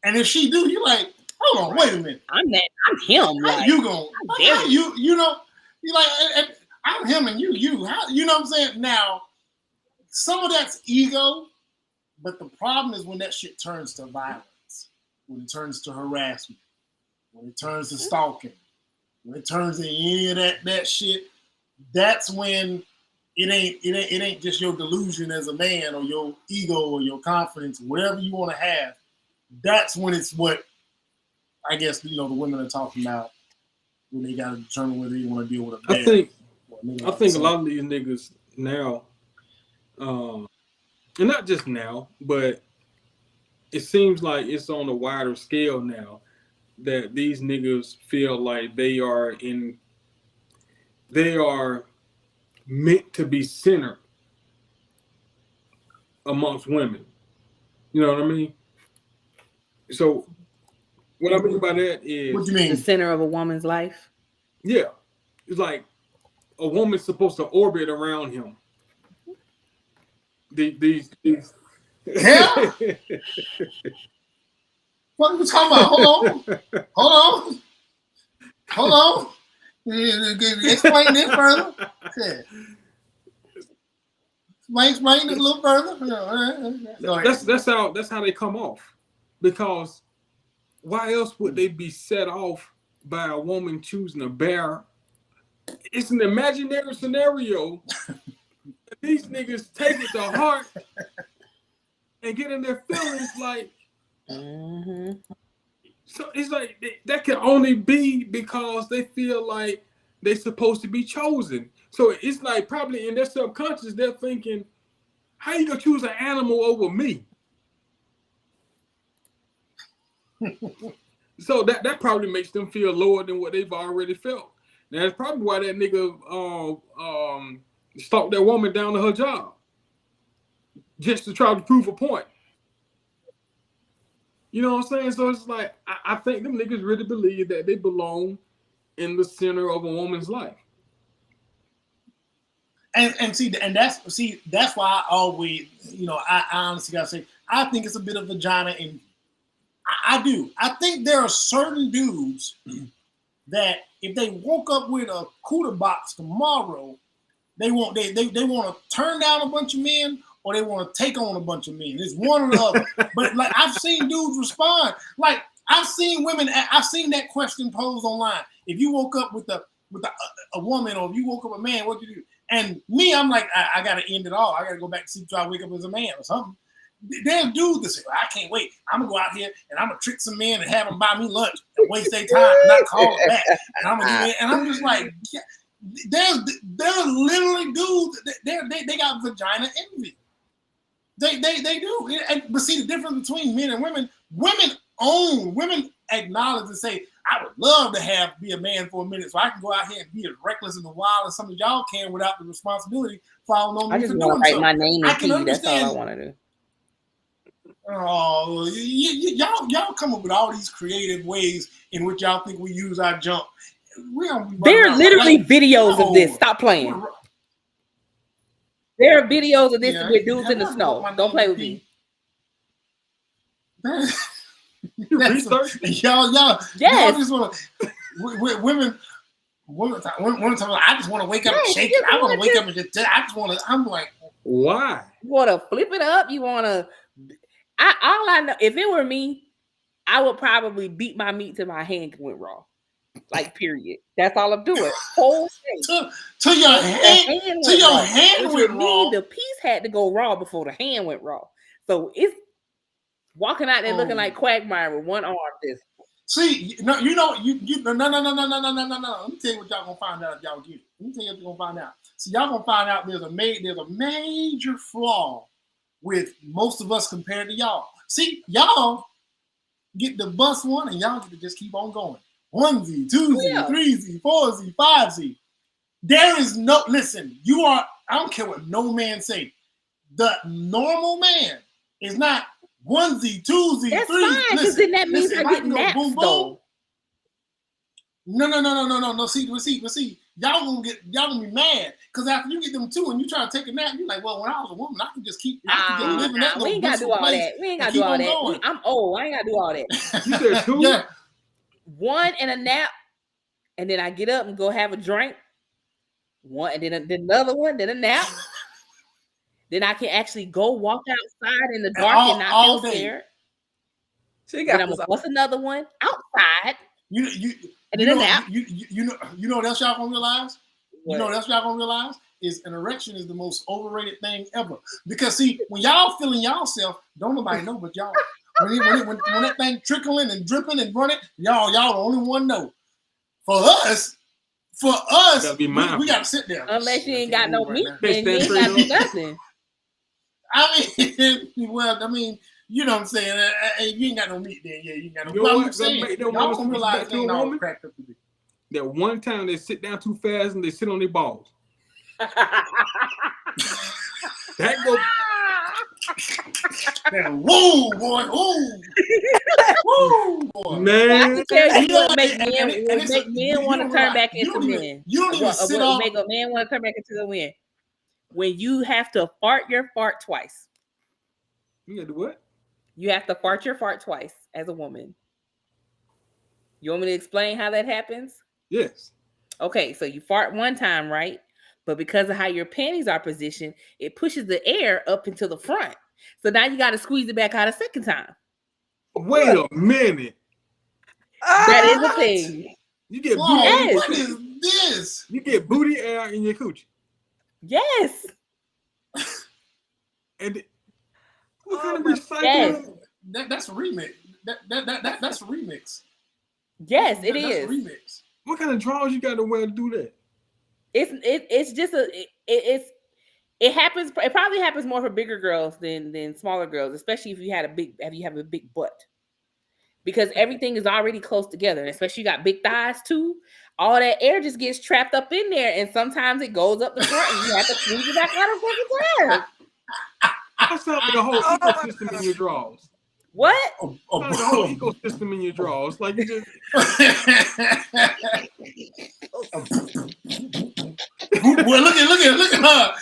And if she do, you're like, hold on, wait a minute. I'm him. How you gonna? You know, you like, and I'm him and you. How, you know what I'm saying? Now, some of that's ego, but the problem is when that shit turns to violence, when it turns to harassment, when it turns to stalking, when it turns to any of that shit. That's when it ain't just your delusion as a man or your ego or your confidence, whatever you want to have. That's when it's what I guess the women are talking about when they got to determine whether they want to deal with a man. I think a lot of these niggas now, and not just now, but it seems like it's on a wider scale now that these niggas feel like they are meant to be centered amongst women. You know what I mean? So what I mean by that is, what do you mean? The center of a woman's life. Yeah, it's like a woman's supposed to orbit around him. These. Yeah. What are you talking about? Hold on. Explain this further. Yeah. Explain this a little further. That's how they come off. Because why else would they be set off by a woman choosing a bear? It's an imaginary scenario. These niggas take it to heart and get in their feelings like. Mm-hmm. So it's like that can only be because they feel like they're supposed to be chosen. So it's like probably in their subconscious they're thinking, "How you gonna choose an animal over me?" So that probably makes them feel lower than what they've already felt. Now that's probably why that nigga stalked that woman down to her job just to try to prove a point. You know what I'm saying? So it's like I think them niggas really believe that they belong in the center of a woman's life. And that's why I always, I honestly gotta say, I think it's a bit of vagina, and I do. I think there are certain dudes that if they woke up with a cooler box tomorrow, they want to turn down a bunch of men, or they want to take on a bunch of men. It's one or the other. But like I've seen dudes respond. Like I've seen women. I've seen that question posed online. If you woke up with a woman, or if you woke up a man, what do you do? And me, I'm like, I got to end it all. I got to go back to sleep till I wake up as a man or something. There's dudes that say, well, I can't wait. I'm going to go out here and I'm going to trick some men and have them buy me lunch and waste their time and not call them back. And I'm going to do it. And I'm just like, yeah, there's literally dudes, they got vagina envy. They do. But see, the difference between men and women acknowledge and say, I would love to be a man for a minute so I can go out here and be as reckless and wild as some of y'all can without the responsibility falling on me. I just want to write my name in key. That's all I want to do. Oh, y'all come up with all these creative ways in which y'all think we use our junk. There are literally videos of this. Stop playing. There are videos of this with dudes in the snow. Don't play with me. Y'all just want to women. I just want to wake up and shake it. I want to wake up and just. I just want to. I'm like, why? You want to flip it up? You want to? All I know, if it were me, I would probably beat my meat till my hand went raw. Like, period. That's all I'm doing. Whole thing. To your hand went raw. The piece had to go raw before the hand went raw. So it's walking out there looking like Quagmire with one arm. See, no. Let me tell you what y'all gonna find out if y'all get it. Let me tell you what you're gonna find out. So y'all gonna find out there's a major flaw with most of us compared to y'all. See, y'all get the bus one and y'all get to just keep on going. 1Z, 2Z, 3Z, 4Z, 5Z. There is no, listen, I don't care what no man say. The normal man is not 1Z, 2Z, 3Z. That's fine, because then that means I get naps, though. No. See, y'all gonna be mad because after you get them two and you try to take a nap, you're like, well, when I was a woman, I could just keep living that. We ain't gotta do all that. We ain't gotta do all that. I'm old. I ain't gotta do all that. You said two? Yeah. One and a nap, and then I get up and go have a drink. One and then another one, then a nap. Then I can actually go walk outside in the dark and not feel scared. Then I'm gonna bust another one outside. And then a nap. You know what else y'all gonna realize? What? You know what else y'all gonna realize? Is an erection is the most overrated thing ever. Because see, when y'all feeling y'allself, don't nobody know but y'all. When that thing trickling and dripping and running, y'all the only one know. For us, we gotta sit there. Unless you ain't got no meat, then you ain't gotta do nothing. You know what I'm saying? You ain't got no meat there. Yeah, you ain't got no. You know I'm what? saying, Make them y'all women don't realize respect they ain't your all woman. cracked up to be. That one time they sit down too fast and they sit on their balls. That go. Man, whoa, boy, whoa, whoa, boy. Man, I can tell you know what make and men want to turn back into men. You don't even sit what off. make a man want to turn back into the men? When you have to fart your fart twice. You gotta do what? You have to fart your fart twice as a woman. You want me to explain how that happens? Yes. Okay, so you fart one time, right? But because of how your panties are positioned, it pushes the air up into the front. So now you got to squeeze it back out a second time. Wait a minute. That is a thing. You get Whoa, booty. what is this? You get booty air in your coochie. Yes. And what kind of recycling? Yes. That's a remix. That's a remix. Yes, it That's is. a remix. What kind of drawers you got to wear to do that? It's just it happens. It probably happens more for bigger girls than smaller girls, especially if you have a big butt, because everything is already close together, and especially you got big thighs too. All that air just gets trapped up in there, and sometimes it goes up the front, and you have to squeeze it back out a second time. That sounds like a whole ecosystem in your drawers. What? Sounds like a whole ecosystem in your drawers. Like you just. Well, look at her.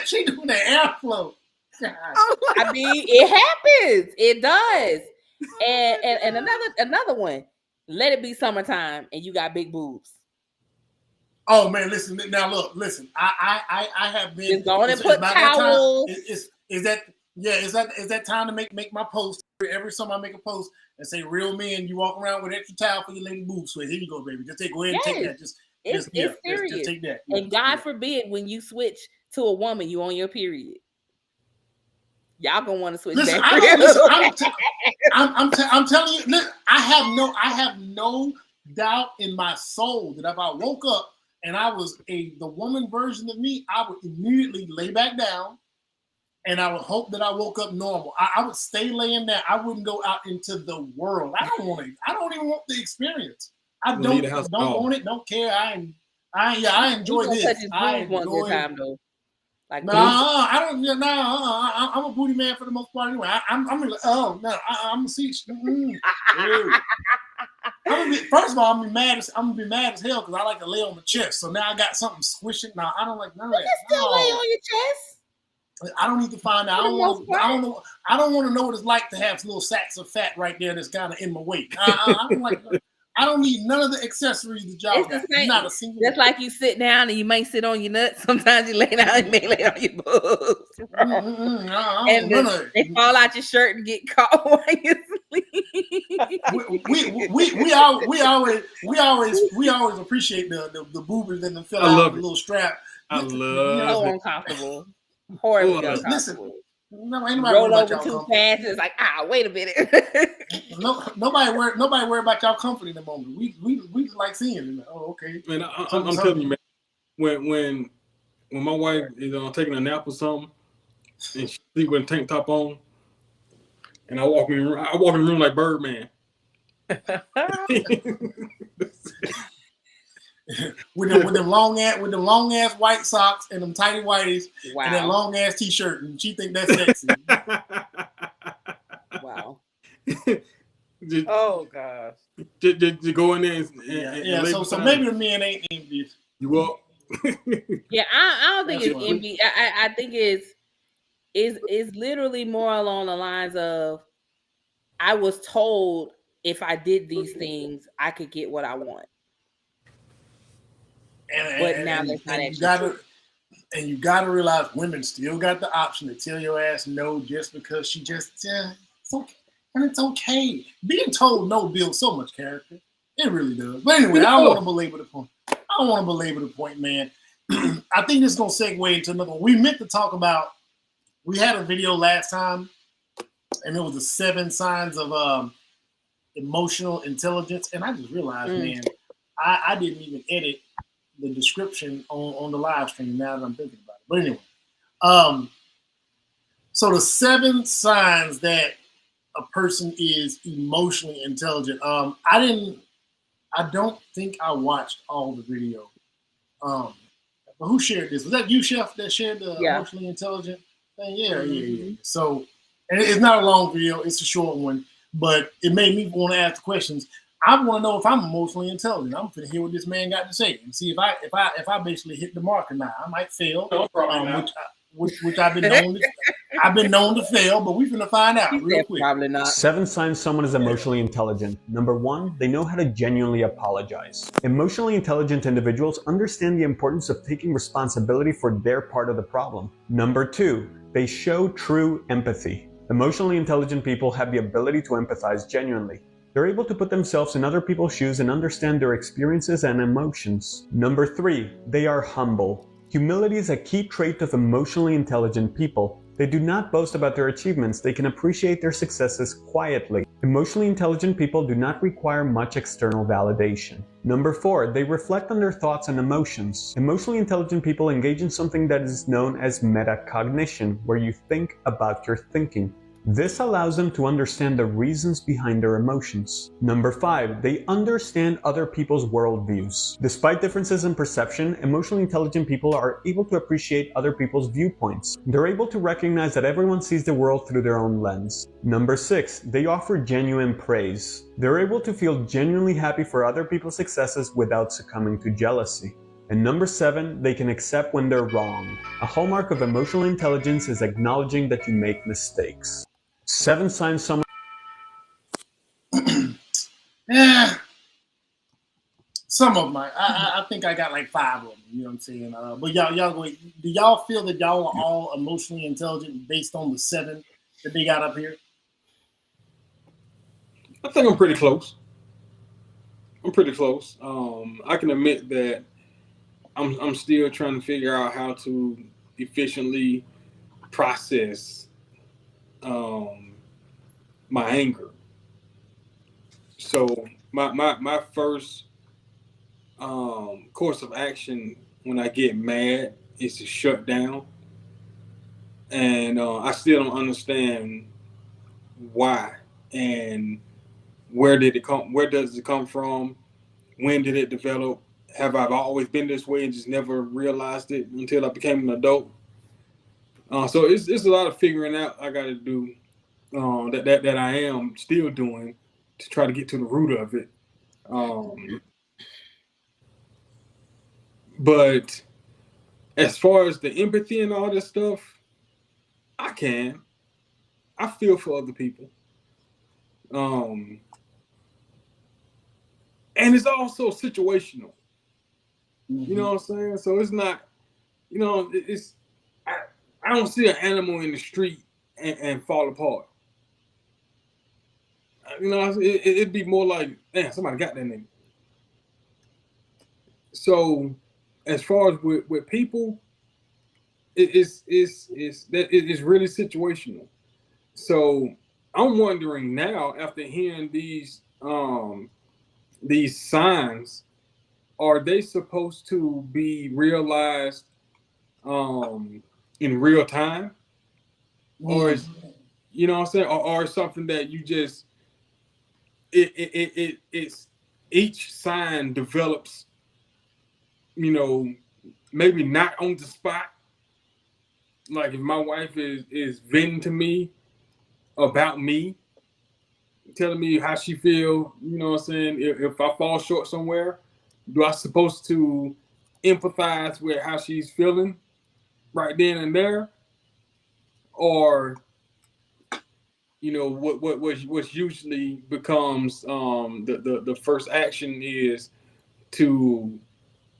She doing the airflow. I mean, it happens. It does. And another one. Let it be summertime, and you got big boobs. Oh man, listen now. Look, listen. I have been. Just go on and put towels. Is that time to make my post every time I make a post and say real men? You walk around with extra towel for your lady boobs. So here you go, baby. Just go ahead and take that. It's serious. Just take that. And God forbid when you switch to a woman, you on your period. Y'all gonna want to switch back. I'm telling you. Listen, I have no doubt in my soul that if I woke up and I was the woman version of me, I would immediately lay back down, and I would hope that I woke up normal. I would stay laying there. I wouldn't go out into the world. I don't even want the experience. I don't want it. Don't care. I enjoy this. I enjoy it. Like, I don't. I'm a booty man for the most part anyway. I'm a see. First of all, I'm gonna be mad as hell because I like to lay on the chest. So now I got something squishing. Now I don't like none of that. You can still lay on your chest. I don't need to find out. I don't want to know what it's like to have little sacks of fat right there that's kind of in my weight. I don't like. I don't need none of the accessories that y'all got. Not a single. Just like you sit down and you may sit on your nuts. Sometimes you lay down, you may lay on your boobs. And they fall out your shirt and get caught while you sleep. We always appreciate the boobers and the fill out the little strap. I love so uncomfortable. Horribly uncomfortable. Listen. No, roll over too fast. It's like, wait a minute. Nobody worry about y'all comfort in the moment. We like seeing it. Oh, okay. Man, I'm telling you, man. When my wife is taking a nap or something, and she sleep with a tank top on, and I walk in the room like Birdman. with them long ass white socks and them tighty whities and that long ass t-shirt, and she think that's sexy. Wow. Oh gosh. Just go in there and so maybe the men ain't envious. You will. Yeah, I don't think it's envy. I think it's literally more along the lines of, I was told if I did these things, I could get what I want. But now that's not actually true. And you gotta realize women still got the option to tell your ass no just because she just it's okay. And it's okay. Being told no builds so much character. It really does. But anyway, I don't want to belabor the point, man. I think this is gonna segue into another one. We meant to talk about, we had a video last time, and it was the 7 signs of emotional intelligence. And I just realized, man, I didn't even edit the description on the live stream now that I'm thinking about it. But anyway, so the 7 signs that a person is emotionally intelligent. I don't think I watched all the video. But who shared this? Was that you, Chef, that shared the emotionally intelligent thing? Yeah. So, and it's not a long video; it's a short one. But it made me want to ask the questions. I want to know if I'm emotionally intelligent. I'm going to hear what this man got to say and see if I basically hit the mark or not. I might fail, which I've been known to fail, but we're going to find out real quick. Probably not. 7 signs someone is emotionally intelligent. Number 1, they know how to genuinely apologize. Emotionally intelligent individuals understand the importance of taking responsibility for their part of the problem. Number 2, they show true empathy. Emotionally intelligent people have the ability to empathize genuinely. They're able to put themselves in other people's shoes and understand their experiences and emotions. Number 3, they are humble. Humility is a key trait of emotionally intelligent people. They do not boast about their achievements, they can appreciate their successes quietly. Emotionally intelligent people do not require much external validation. Number 4, they reflect on their thoughts and emotions. Emotionally intelligent people engage in something that is known as metacognition, where you think about your thinking. This allows them to understand the reasons behind their emotions. Number 5, they understand other people's worldviews. Despite differences in perception, emotionally intelligent people are able to appreciate other people's viewpoints. They're able to recognize that everyone sees the world through their own lens. Number 6, they offer genuine praise. They're able to feel genuinely happy for other people's successes without succumbing to jealousy. And number 7, they can accept when they're wrong. A hallmark of emotional intelligence is acknowledging that you make mistakes. 7 signs someone... Some of them. I think I got like 5 of them. You know what I'm saying? But y'all go. Do y'all feel that y'all are all emotionally intelligent based on the 7 that they got up here? I think I'm pretty close. I can admit that I'm still trying to figure out how to efficiently process my anger. So my first course of action when I get mad is to shut down, and I still don't understand why and where does it come from? When did it develop? Have I always been this way and just never realized it until I became an adult? So it's a lot of figuring out I got to do that I am still doing to try to get to the root of it. But as far as the empathy and all this stuff, I feel for other people. And it's also situational. You know what I'm saying? So it's not, I don't see an animal in the street and fall apart. It'd be more like, damn, somebody got that nigga. So as far as with people, it's really situational. So I'm wondering now, after hearing these signs, are they supposed to be realized in real time? Or is, you know what I'm saying? Or something that you just, it's each sign develops, maybe not on the spot. Like if my wife is venting to me about me, telling me how she feel, you know what I'm saying? If I fall short somewhere, do I supposed to empathize with how she's feeling right then and there? Or, what usually becomes the first action is to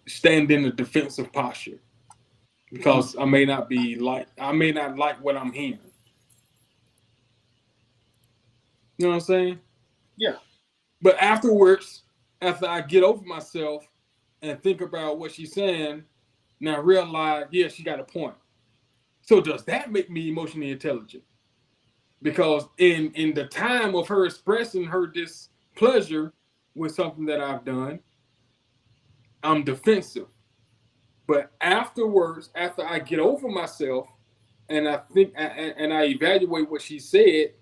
stand in a defensive posture because I may not like what I'm hearing. You know what I'm saying? Yeah. But afterwards, after I get over myself and think about what she's saying, now I realize, yeah, she got a point. So does that make me emotionally intelligent? Because in the time of her expressing her displeasure with something that I've done, I'm defensive. But afterwards, after I get over myself and I think and I evaluate what she said,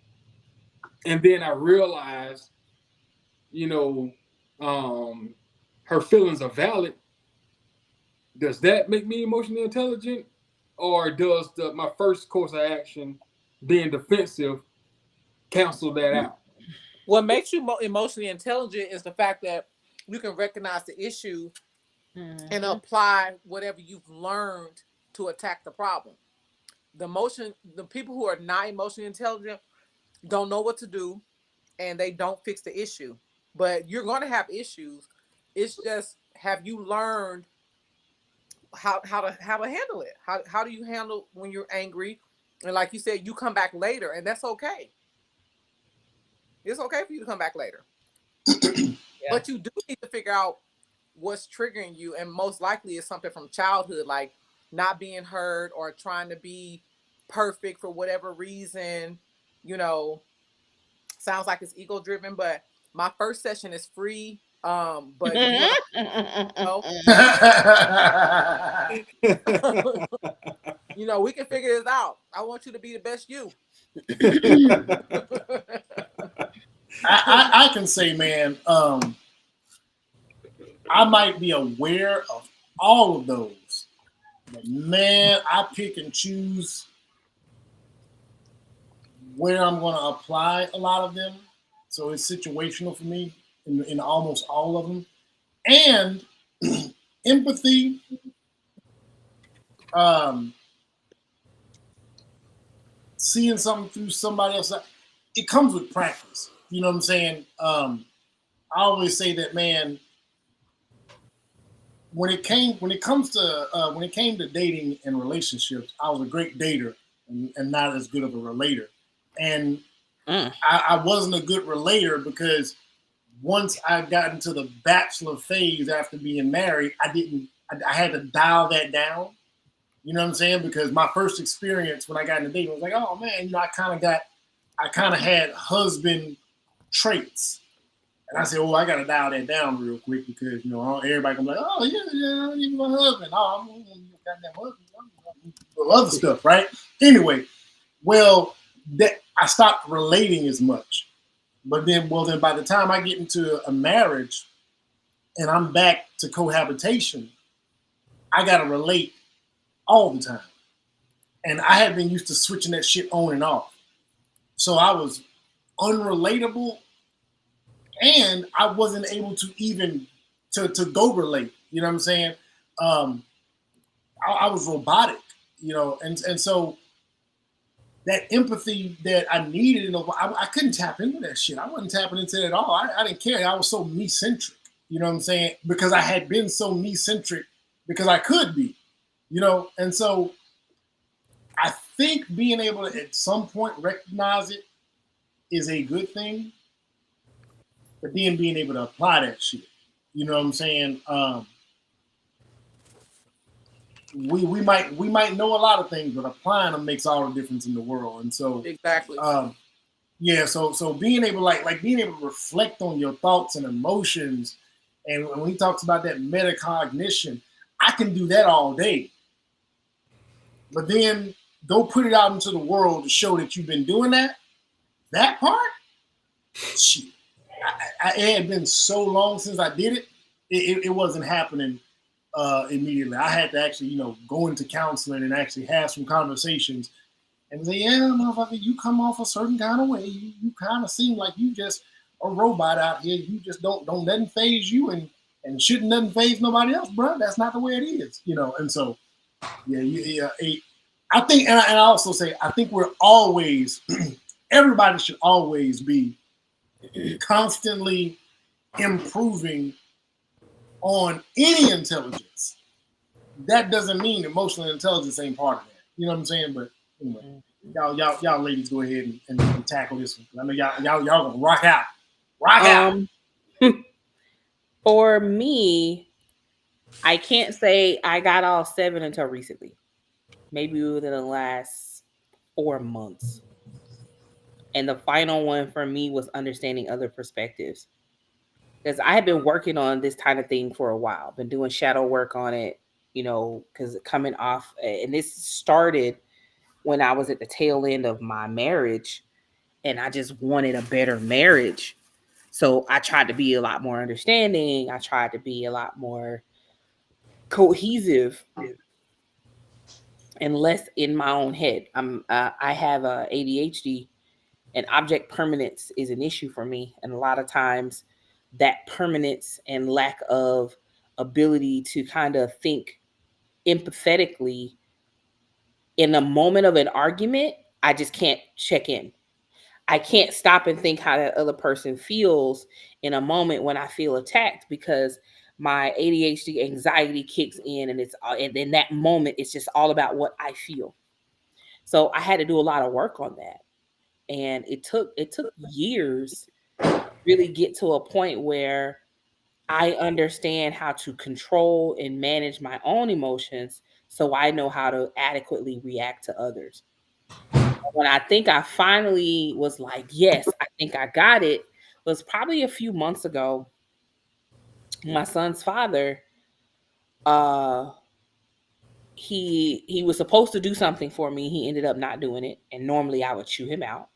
and then I realized, her feelings are valid. Does that make me emotionally intelligent, or does my first course of action, being defensive, cancel that out? What makes you emotionally intelligent is the fact that you can recognize the issue and apply whatever you've learned to attack the problem. The people who are not emotionally intelligent don't know what to do, and they don't fix the issue. But you're going to have issues. It's just, have you learned how to handle it? How do you handle when you're angry? And like you said, you come back later, and that's okay. It's okay for you to come back later. But you do need to figure out what's triggering you, and most likely it's something from childhood, like not being heard or trying to be perfect for whatever reason. Sounds like it's ego driven, but my first session is free. But if you we can figure this out. I want you to be the best you. I can say, man, I might be aware of all of those, but man, I pick and choose where I'm going to apply a lot of them. So it's situational for me in almost all of them. And empathy, seeing something through somebody else, it comes with practice. You know what I'm saying? I always say that, man, when it came to dating and relationships, I was a great dater and not as good of a relator. And I wasn't a good relator because once I got into the bachelor phase after being married, I had to dial that down. You know what I'm saying? Because my first experience when I got into dating was like, oh man, I kind of had husband traits. And I said, I got to dial that down real quick because, everybody can be like, oh, yeah, you're my husband. Oh, I'm goddamn husband. Other stuff, right? Anyway, I stopped relating as much. But then by the time I get into a marriage and I'm back to cohabitation, I got to relate all the time. And I had been used to switching that shit on and off. So I was unrelatable, and I wasn't able to even to go relate. You know what I'm saying? I was robotic, and so that empathy that I needed, I couldn't tap into that shit. I wasn't tapping into it at all. I didn't care. I was so me-centric, you know what I'm saying? Because I had been so me-centric because I could be, and so I think being able to at some point recognize it is a good thing, but then being able to apply that shit, you know what I'm saying? We might know a lot of things, but applying them makes all the difference in the world. And so exactly, so being able being able to reflect on your thoughts and emotions, and when he talks about that metacognition, I can do that all day. But then go put it out into the world to show that you've been doing that part. Shit, it had been so long since I did it. It wasn't happening immediately. I had to actually, go into counseling and actually have some conversations and say, yeah, motherfucker, you come off a certain kind of way. You kind of seem like you just a robot out here. You just don't nothing phase you and shouldn't nothing phase nobody else, bro. That's not the way it is, And so, I think, and I also say, I think we're always, everybody should always be constantly improving on any intelligence. That doesn't mean emotional intelligence ain't part of that. You know what I'm saying? But anyway, y'all ladies go ahead and tackle this one. I know y'all gonna rock out. Rock out. For me, I can't say I got all 7 until recently. Maybe within the last 4 months. And the final one for me was understanding other perspectives. Because I had been working on this kind of thing for a while, been doing shadow work on it, because coming off, and this started when I was at the tail end of my marriage. and I just wanted a better marriage. So I tried to be a lot more understanding. I tried to be a lot more cohesive and less in my own head. I have ADHD, and object permanence is an issue for me. And a lot of times that permanence and lack of ability to kind of think empathetically in a moment of an argument, I just can't check in. I can't stop and think how that other person feels in a moment when I feel attacked, because my ADHD anxiety kicks in, and and in that moment it's just all about what I feel. So I had to do a lot of work on that. And it took years to really get to a point where I understand how to control and manage my own emotions, so I know how to adequately react to others. When I think I finally was like, yes, I think I got it, was probably a few months ago. My son's father, uh, he was supposed to do something for me. He ended up not doing it, and normally I would chew him out.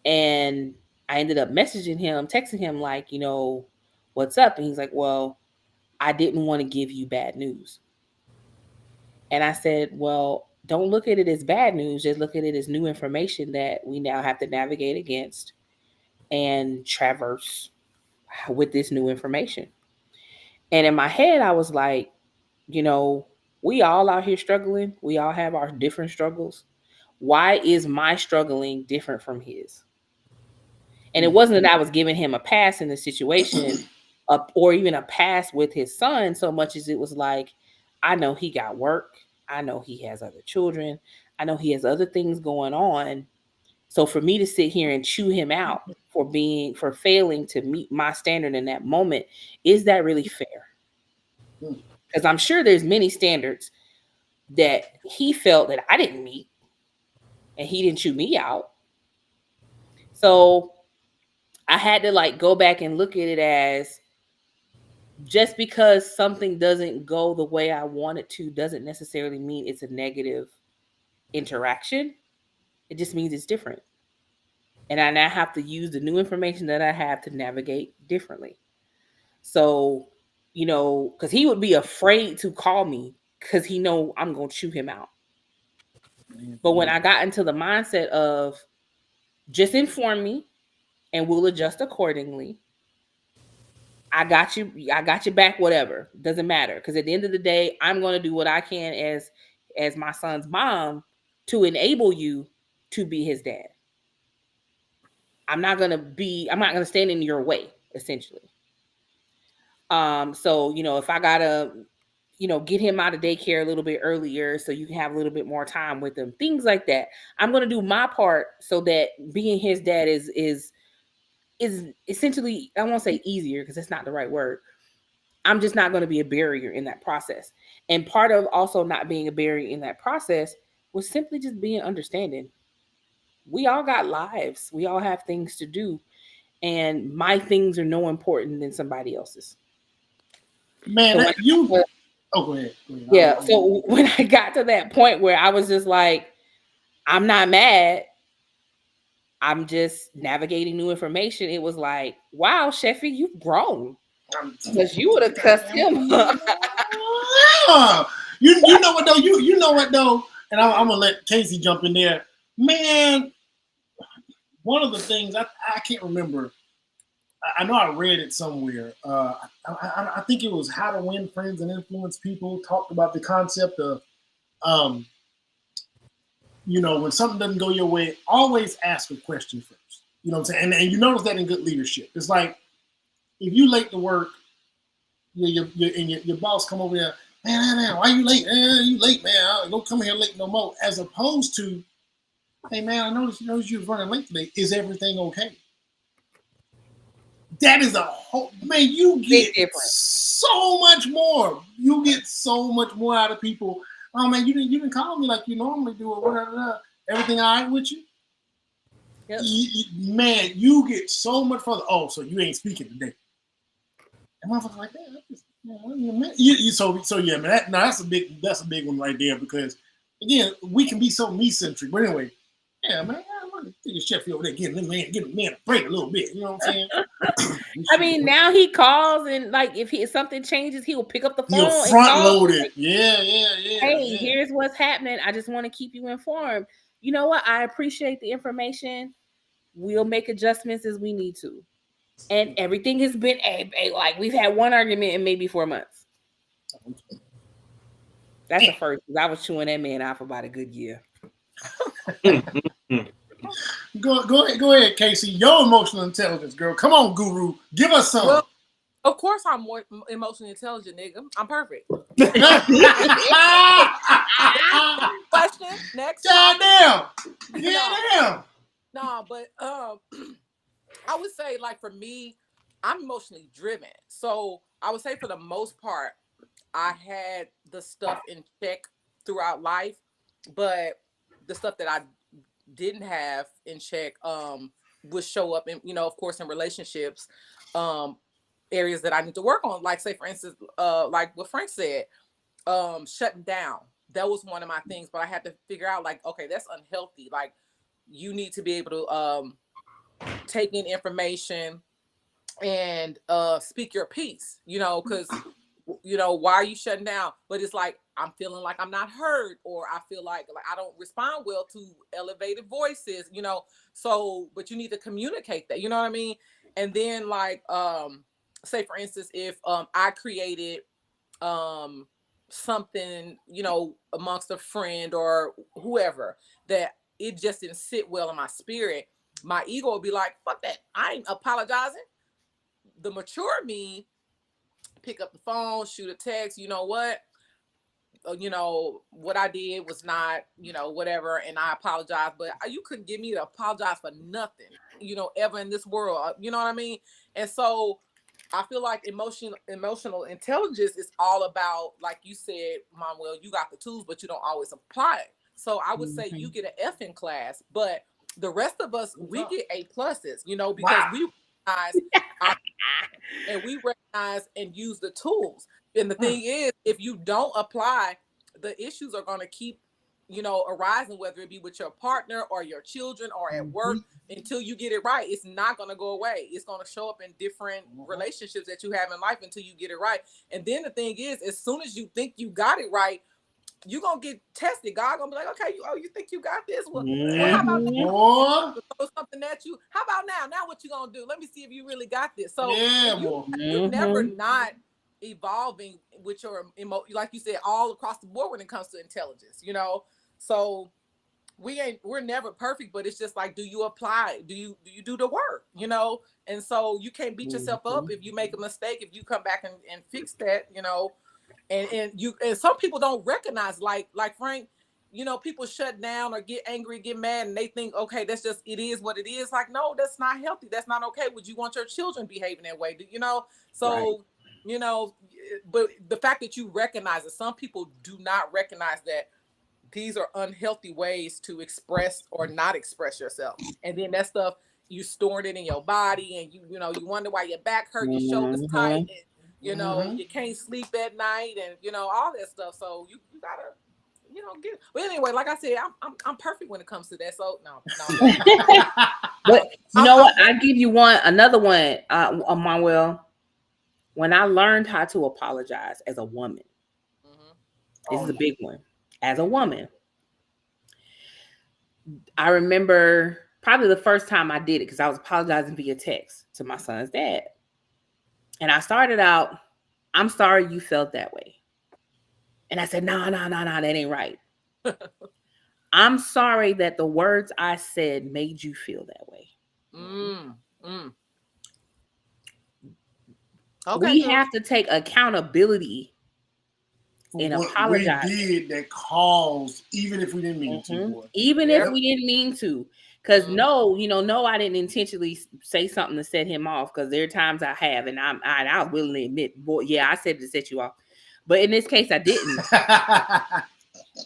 And I ended up messaging him, texting him, like, what's up? And he's like, well, I didn't want to give you bad news. And I said, well, don't look at it as bad news. Just look at it as new information that we now have to navigate against and traverse with this new information. And in my head, I was like, we all out here struggling. We all have our different struggles. Why is my struggling different from his? And it wasn't that I was giving him a pass in the situation or even a pass with his son, so much as it was like, I know he got work. I know he has other children. I know he has other things going on. So for me to sit here and chew him out for failing to meet my standard in that moment, is that really fair? Because I'm sure there's many standards that he felt that I didn't meet, and he didn't chew me out. So I had to go back and look at it as, just because something doesn't go the way I want it to doesn't necessarily mean it's a negative interaction. It just means it's different. And I now have to use the new information that I have to navigate differently. So, because he would be afraid to call me because he know I'm going to chew him out. But when I got into the mindset of just inform me and we'll adjust accordingly, I got you back, whatever. Doesn't matter. Because at the end of the day, I'm going to do what I can as my son's mom to enable you to be his dad. I'm not going to stand in your way, essentially. So, if I gotta, get him out of daycare a little bit earlier so you can have a little bit more time with him, things like that, I'm going to do my part so that being his dad is essentially, I won't say easier because that's not the right word. I'm just not going to be a barrier in that process. And part of also not being a barrier in that process was simply just being understanding. We all got lives. We all have things to do. And my things are no important than somebody else's. Man, so go ahead. Yeah. So when I got to that point where I was just like, I'm not mad, I'm just navigating new information, it was like, wow, Sheffy, you've grown. Because you would have cussed him up. You know what though? You know what though? And I'm gonna let Casey jump in there. Man, one of the things I can't remember. I know I read it somewhere. I think it was How to Win Friends and Influence People. Talked about the concept of, when something doesn't go your way, always ask a question first. You know what I'm saying? And you notice that in good leadership. It's like, if you late to work, your boss come over there, man, why you late? You late, man. Don't come here late no more. As opposed to, hey, man, I noticed you was running late today. Is everything okay? That is a whole, man, you get so much more. You get so much more out of people. Oh, man, you didn't call me like you normally do or whatever. Everything all right with you? Yep. Man, you get so much further. Oh, so you ain't speaking today. And motherfuckers like that. So yeah, man. That's a big one right there, because again, we can be so me-centric. But anyway, yeah, man, think Sheffield over there getting the man a break a little bit. You know what I'm saying? I mean, now he calls and like if something changes, he will pick up the phone. He'll front load it. Yeah. Hey, here's what's happening. I just want to keep you informed. You know what? I appreciate the information. We'll make adjustments as we need to. And everything has been like we've had one argument in maybe 4 months. That's the first. I was chewing that man out for about a good year. Go ahead, Casey. Your emotional intelligence, girl. Come on, Guru. Give us some. Well, of course, I'm more emotionally intelligent, nigga. I'm perfect. Question next. Goddamn. Yeah. No, but I would say, like, for me, I'm emotionally driven. So I would say for the most part, I had the stuff in check throughout life, but the stuff that I didn't have in check would show up in, of course, in relationships, areas that I need to work on. Like, say, for instance, like what Frank said, shutting down. That was one of my things, but I had to figure out, like, okay, that's unhealthy. Like, you need to be able to take in information and speak your piece, because, why are you shutting down? But it's like, I'm feeling like I'm not heard, or I feel like I don't respond well to elevated voices, so, but you need to communicate that, you know what I mean? And then, like, say, for instance, if I created something, amongst a friend or whoever that it just didn't sit well in my spirit, my ego would be like, fuck that, I ain't apologizing. The mature me pick up the phone, shoot a text, what I did was not, whatever, and I apologize, but you couldn't get me to apologize for nothing, ever in this world, you know what I mean? And so I feel like emotional intelligence is all about, like you said, Manuel, you got the tools, but you don't always apply it. So I would say you get an F in class, but the rest of us, we get A pluses, because we recognize and we recognize and use the tools. And the thing is, if you don't apply, the issues are going to keep, arising, whether it be with your partner or your children or at work, until you get it right. It's not going to go away. It's going to show up in different relationships that you have in life until you get it right. And then the thing is, as soon as you think you got it right, you're going to get tested. God going to be like, okay, you think you got this? Well, how about now? Throw something at you? How about now? Now what you going to do? Let me see if you really got this. So you're never not evolving with your like you said, all across the board when it comes to intelligence, so we're never perfect, but it's just like, do you apply? Do you do the work? And so you can't beat yourself up if you make a mistake, if you come back and fix that, and some people don't recognize, like Frank, people shut down or get angry, get mad, and they think, okay, that's just, it is what it is. Like, no, that's not healthy. That's not okay. Would you want your children behaving that way? So, right. But the fact that you recognize it, some people do not recognize that these are unhealthy ways to express or not express yourself. And then that stuff, you stored it in your body, and you wonder why your back hurt, your shoulders tight, and you can't sleep at night, and all that stuff. So you gotta, get it. But anyway, like I said, I'm perfect when it comes to that. So no. But you know what? I give you another one, Manuel. When I learned how to apologize as a woman, this is a big one. As a woman, I remember probably the first time I did it, because I was apologizing via text to my son's dad. And I started out, I'm sorry you felt that way. And I said, no, that ain't right. I'm sorry that the words I said made you feel that way. Okay, we have to take accountability and apologize. We did that caused, even if we didn't mean to. Even if we didn't mean to. Because no, I didn't intentionally say something to set him off, because there are times I have, and I'll willingly admit, boy, yeah, I said it to set you off. But in this case, I didn't.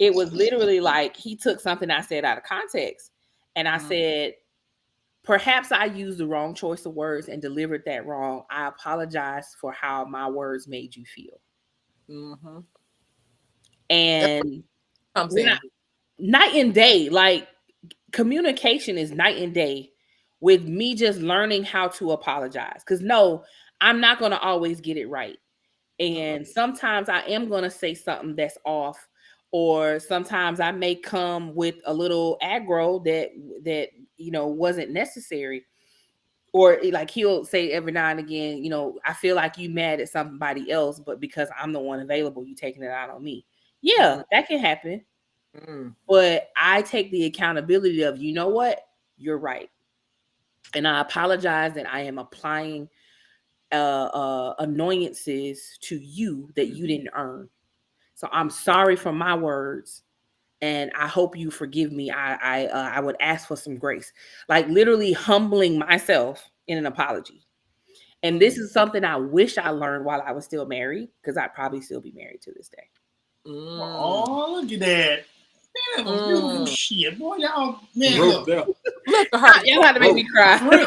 It was literally like he took something I said out of context. And I said, perhaps I used the wrong choice of words and delivered that wrong. I apologize for how my words made you feel. And night and day, like, communication is night and day with me just learning how to apologize. Because no, I'm not going to always get it right. And sometimes I am going to say something that's off, or sometimes I may come with a little aggro that wasn't necessary. Or like he'll say every now and again, I feel like you mad at somebody else, but because I'm the one available, you taking it out on me. Yeah, that can happen. But I take the accountability of, you know what? You're right. And I apologize that I am applying annoyances to you that you didn't earn. So I'm sorry for my words, and I hope you forgive me. I would ask for some grace, like literally humbling myself in an apology. And this is something I wish I learned while I was still married, because I'd probably still be married to this day. Oh, look at that. Man, that was beautiful shit. Boy, y'all, man, look at her. Y'all had to make me cry. For real.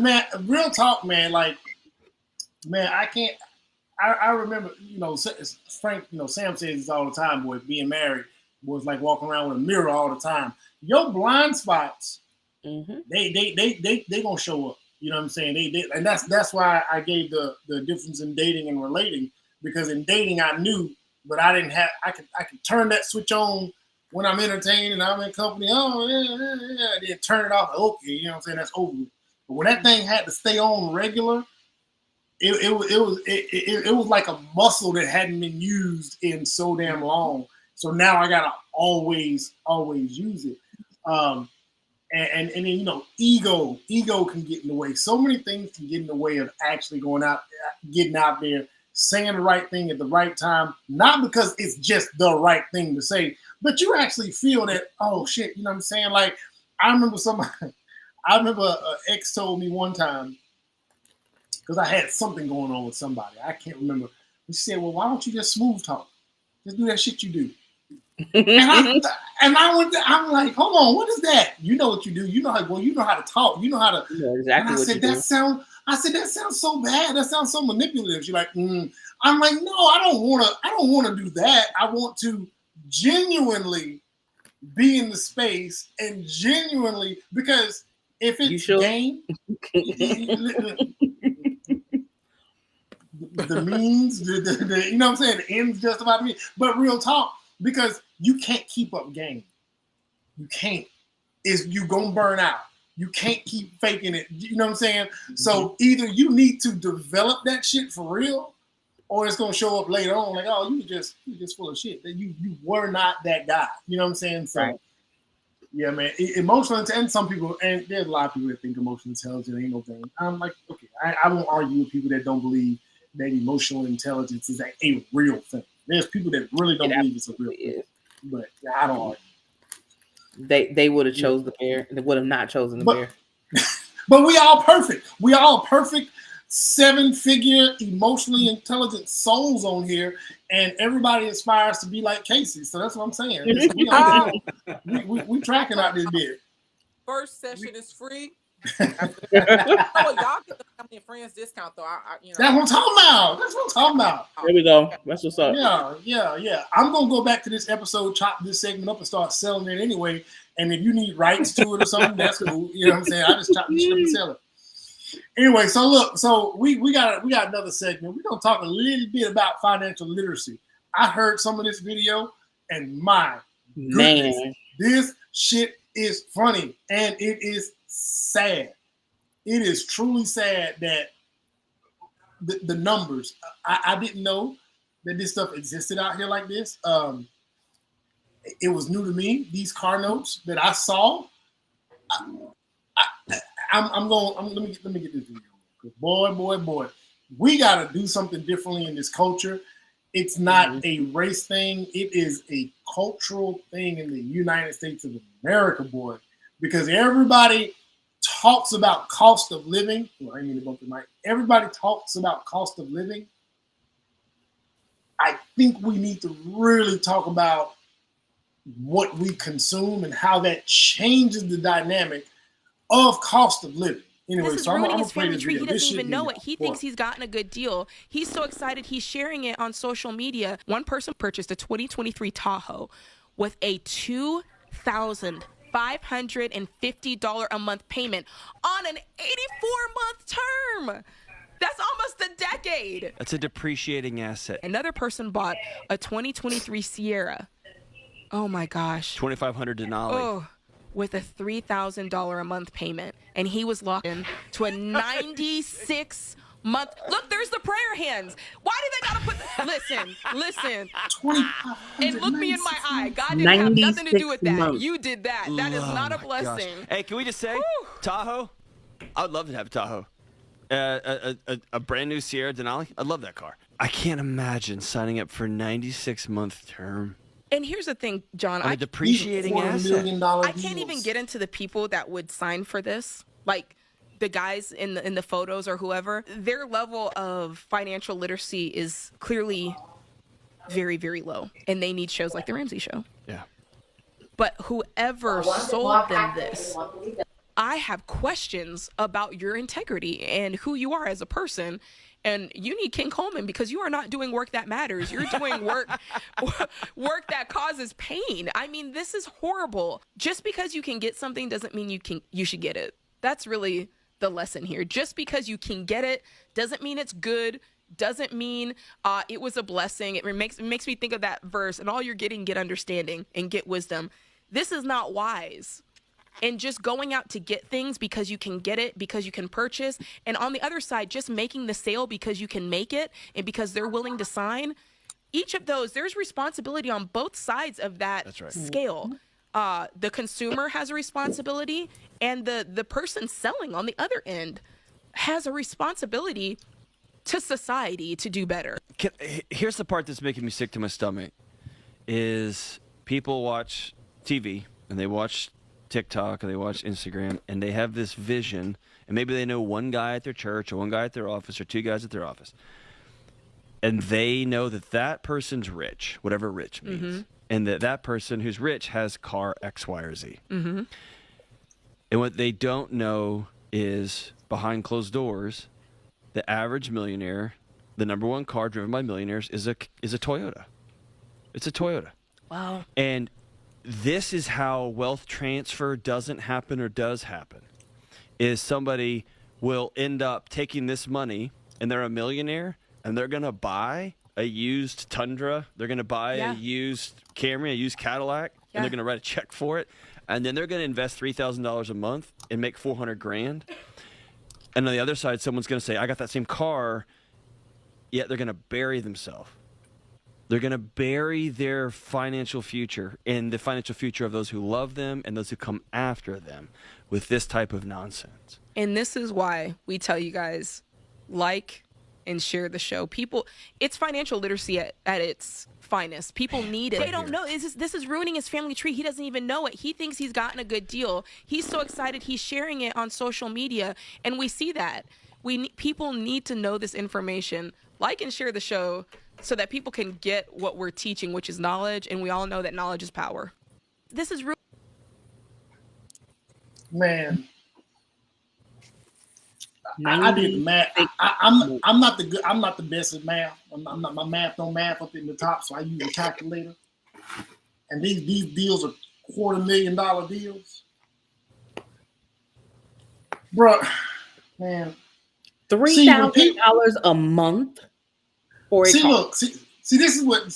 Man, real talk, man. Like, man, I can't. I remember, Frank, Sam says this all the time, boy, being married was like walking around with a mirror all the time. Your blind spots, they gonna show up. You know what I'm saying? And that's why I gave the difference in dating and relating, because in dating I knew, but I didn't have. I could turn that switch on when I'm entertained and I'm in company. Oh yeah. Then turn it off. Okay, you know what I'm saying? That's over with. But when that thing had to stay on regular, it was like a muscle that hadn't been used in so damn long. So now I gotta always use it. And then ego can get in the way. So many things can get in the way of actually getting out there, saying the right thing at the right time. Not because it's just the right thing to say, but you actually feel that, oh shit, you know what I'm saying? Like I remember an ex told me one time, because I had something going on with somebody. I can't remember. He said, well, why don't you just smooth talk? Just do that shit you do. I'm like, hold on, what is that? You know what you do. You know how to talk. You know how to. Yeah, exactly. And I said, that sounds so bad. That sounds so manipulative. She's like, I'm like, no, I don't want to do that. I want to genuinely be in the space and genuinely, because if it's game, the means, the you know what I'm saying, the ends justify the means. But real talk, because you can't keep up game. You can't. You gonna burn out. You can't keep faking it. You know what I'm saying? So either you need to develop that shit for real, or it's gonna show up later on like, oh, you just full of shit. That you were not that guy. You know what I'm saying? So right. Yeah, man. Emotional intelligence, and some people, and there's a lot of people that think emotional intelligence ain't no thing. I'm like, okay, I won't argue with people that don't believe that emotional intelligence is a real thing. There's people that really don't believe it's a real thing. But I don't argue. They would have chose the bear. They would have not chosen the bear. But we all perfect. We all perfect 7-figure emotionally intelligent souls on here, and everybody aspires to be like Casey. So that's what I'm saying. We tracking out this bit. First session is free. Y'all get the family and friends discount though. That's what I'm talking about. There we go. That's what's up. Yeah. I'm gonna go back to this episode, chop this segment up, and start selling it anyway. And if you need rights to it or something, that's cool. You know what I'm saying? I just chop this shit up and sell it. Anyway, so look, we got another segment. We're gonna talk a little bit about financial literacy. I heard some of this video, and my goodness, this shit is funny and it is sad. It is truly sad that the numbers. I didn't know that this stuff existed out here like this. It was new to me. These car notes that I saw. Let me get this video. Boy, we gotta do something differently in this culture. It's not a race thing. It is a cultural thing in the United States of America, boy. Because everybody talks about cost of living. Well, I mean about the mic. Everybody talks about cost of living. I think we need to really talk about what we consume and how that changes the dynamic of cost of living. Anyway, this is ruining his family tree. He doesn't even know it. He thinks he's gotten a good deal. He's so excited. He's sharing it on social media. One person purchased a 2023 Tahoe with a $2 $3,550 a month payment on an 84-month term. That's almost a decade. That's a depreciating asset. Another person bought a 2023 Sierra. Oh my gosh. $2,500 Denali. Oh, with a $3,000 a month payment. And he was locked in to a 96-month. Look, there's the prayer hands. Why do they gotta put listen. And look me in my eye. God didn't have nothing to do with that. months. You did that. That is not a blessing. Gosh. Hey, can we just say Tahoe? I would love to have a Tahoe. A brand new Sierra Denali. I love that car. I can't imagine signing up for a 96-month term. And here's the thing, John. On a depreciating asset. I can't even get into the people that would sign for this. Like the guys in the photos or whoever. Their level of financial literacy is clearly very, very low. And they need shows like The Ramsey Show. Yeah. But whoever sold them this, I have questions about your integrity and who you are as a person. And you need King Coleman because you are not doing work that matters. You're doing work that causes pain. I mean, this is horrible. Just because you can get something doesn't mean you should get it. That's really the lesson here. Just because you can get it doesn't mean it's good. Doesn't mean it was a blessing. It makes me think of that verse. And all you're getting, get understanding and get wisdom. This is not wise. And just going out to get things because you can get it, because you can purchase. And on the other side, just making the sale because you can make it and because they're willing to sign. Each of those, there's responsibility on both sides of that scale. The consumer has a responsibility and the person selling on the other end has a responsibility to society to do better. Here's the part that's making me sick to my stomach is people watch TV and they watch TikTok or they watch Instagram and they have this vision and maybe they know one guy at their church or one guy at their office or two guys at their office and they know that person's rich, whatever rich means, and that person who's rich has car X, Y, or Z. And what they don't know is behind closed doors, the average millionaire, the number one car driven by millionaires is a Toyota. It's a Toyota. Wow. And this is how wealth transfer doesn't happen or does happen, is somebody will end up taking this money and they're a millionaire and they're going to buy a used Tundra. They're going to buy a used Camry, a used Cadillac, and they're going to write a check for it. And then they're going to invest $3,000 a month and make $400,000. And on the other side, someone's going to say, I got that same car, yet they're going to bury themselves. They're going to bury their financial future and the financial future of those who love them and those who come after them with this type of nonsense. And this is why we tell you guys, like and share the show. People, it's financial literacy at its finest. People need it. They don't know. This is ruining his family tree. He doesn't even know it. He thinks he's gotten a good deal. He's so excited. He's sharing it on social media. And we see that. People need to know this information. Like and share the show so that people can get what we're teaching, which is knowledge. And we all know that knowledge is power. This is real. Man. I did the math. I'm not the best at math. I'm not, my math don't math up in the top, so I use a calculator. And these deals are $250,000 deals. Bro, man. $3,000 a month for a car. Look, see, this is what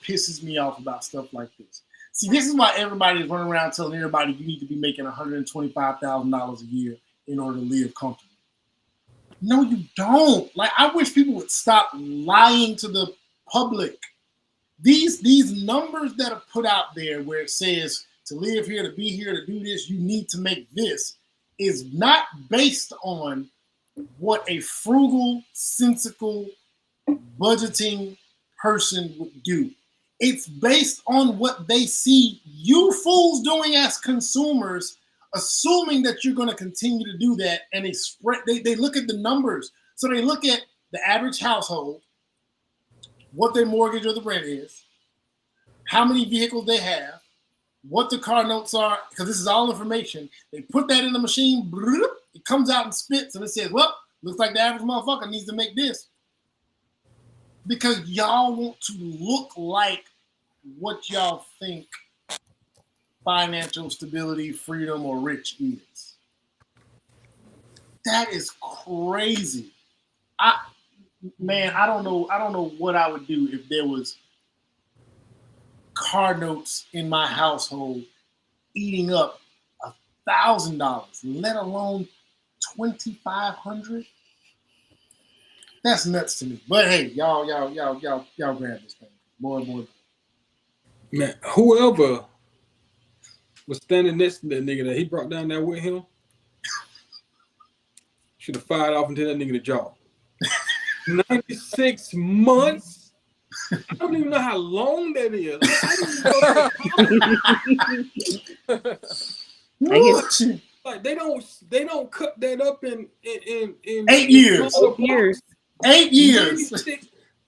pisses me off about stuff like this. See, this is why everybody's running around telling everybody you need to be making $125,000 a year in order to live comfortably. No, you don't. Like, I wish people would stop lying to the public. These numbers that are put out there where it says to live here, to be here, to do this, you need to make this, is not based on what a frugal, sensical, budgeting person would do. It's based on what they see you fools doing as consumers, assuming that you're going to continue to do that, and they look at the numbers. So they look at the average household, what their mortgage or the rent is, how many vehicles they have, what the car notes are, because this is all information. They put that in the machine, it comes out and spits, and it says, well, looks like the average motherfucker needs to make this. Because y'all want to look like what y'all think financial stability, freedom, or rich is. That is crazy. I don't know what I would do if there was car notes in my household eating up $1,000, let alone $2,500. That's nuts to me. But hey, y'all grab this thing. Boy. Man, whoever was standing next to that nigga that he brought down there with him should have fired off into that nigga the jaw. 96 months? I don't even know how long that is. Like they don't cut that up in 8 years. 8 years. 8 years.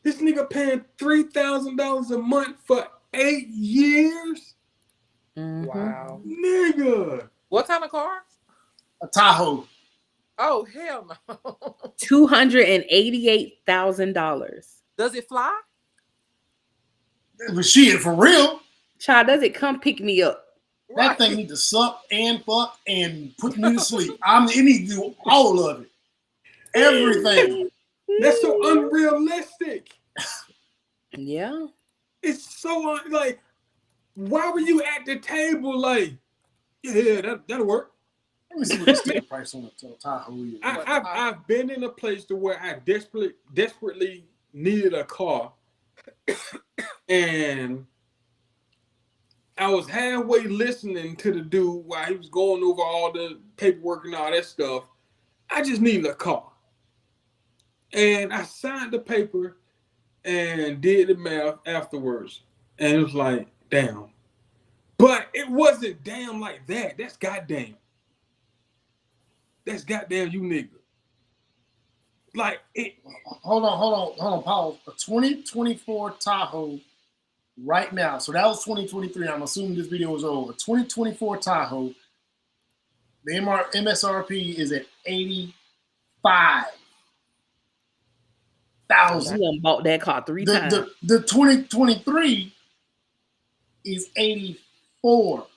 This nigga paying $3,000 a month for 8 years? Mm-hmm. Wow. Nigga. What kind of car? A Tahoe. Oh, hell no. $288,000. Does it fly? But shit, for real. Child, does it come pick me up? That thing need to suck and fuck and put me to sleep. It needs to do all of it. Everything. That's so unrealistic. Yeah. It's so like, why were you at the table like, yeah, that'll work? Let me see what the sticker price on the Tahoe is. I've been in a place to where I desperately needed a car, and I was halfway listening to the dude while he was going over all the paperwork and all that stuff. I just needed a car. And I signed the paper and did the math afterwards. And it was like, damn. But it wasn't damn like that. That's goddamn. That's goddamn you nigga. Like it. Hold on, pause. A 2024 Tahoe right now. So that was 2023. I'm assuming this video was old. A 2024 Tahoe. The MSRP is at $85,000. You done bought that car 3 times. The 2023 is 84.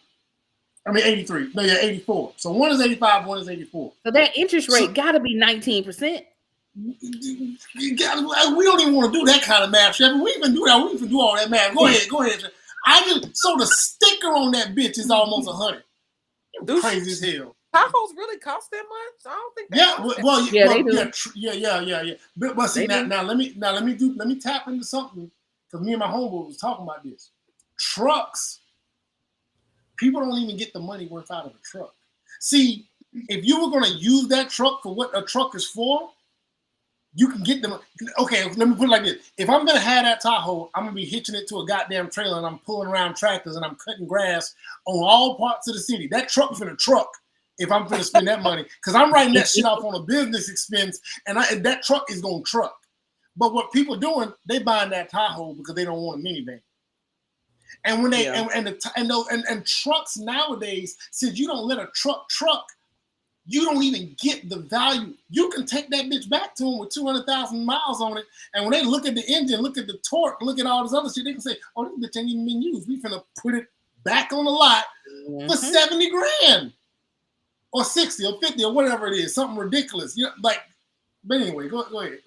I mean 83. No, yeah, 84. So one is 85, one is 84. So that interest rate gotta be 19%. We don't even want to do that kind of math, Chef. We even do that. We even do all that math. Go ahead, Chef. So the sticker on that bitch is almost 100. Crazy as hell. Tacos really cost that much? I don't think. They do. Yeah. But see now let me tap into something because me and my homeboy was talking about this. Trucks. People don't even get the money worth out of a truck. See, if you were going to use that truck for what a truck is for, you can get them. Okay, let me put it like this. If I'm going to have that Tahoe, I'm going to be hitching it to a goddamn trailer and I'm pulling around tractors and I'm cutting grass on all parts of the city. That truck's in a truck if I'm going to spend that money because I'm writing that shit off on a business expense and that truck is going to truck. But what people doing, they buying that Tahoe because they don't want a minivan. And when they and trucks nowadays, since you don't let a truck, you don't even get the value. You can take that bitch back to them with 200,000 miles on it, and when they look at the engine, look at the torque, look at all this other shit, they can say, "Oh, this bitch ain't even been used. We finna put it back on the lot for 70 grand, or 60, or 50, or whatever it is, something ridiculous." You know, like. But anyway, go ahead.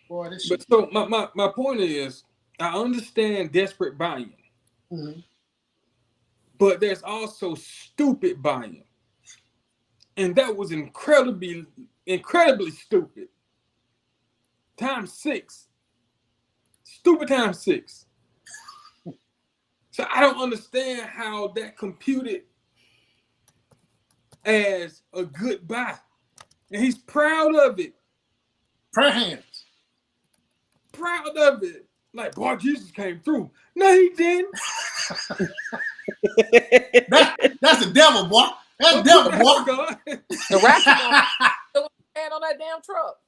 Boy, this shit. But so my point is, I understand desperate buying. Mm-hmm. But there's also stupid buying. And that was incredibly stupid. Times 6. Stupid times 6. So I don't understand how that computed as a good buy. And he's proud of it. Prayer hands. Proud of it. Like, boy, Jesus came through. No, he didn't. That's the devil, boy. That's the devil, boy. The rapper still hand on that damn truck.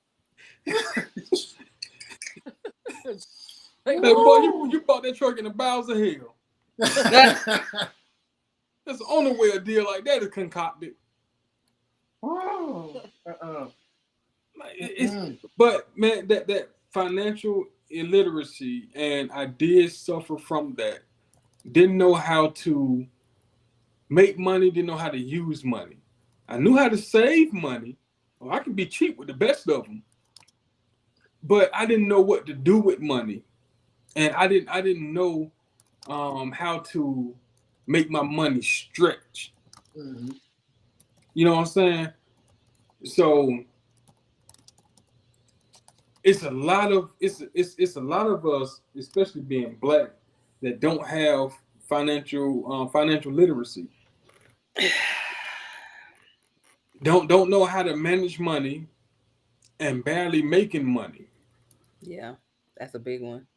Hey, boy, you bought that truck in the bowels of hell. That's the only way a deal like that is concocted. But man, that financial illiteracy, and I did suffer from that. Didn't know how to make money, didn't know how to use money. I knew how to save money. Well, I could be cheap with the best of them, but I didn't know what to do with money, and I didn't know how to make my money stretch. Mm-hmm. You know what I'm saying? So it's a lot of a lot of us, especially being black, that don't have financial literacy. Don't know how to manage money and barely making money. Yeah, that's a big one.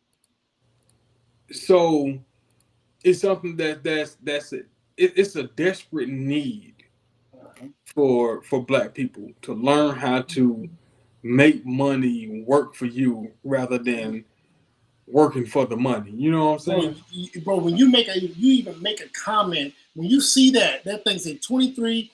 So it's something it's a desperate need for black people to learn how to make money work for you rather than working for the money. You know what I'm saying? Bro, when you even make a comment, when you see that thing say 23,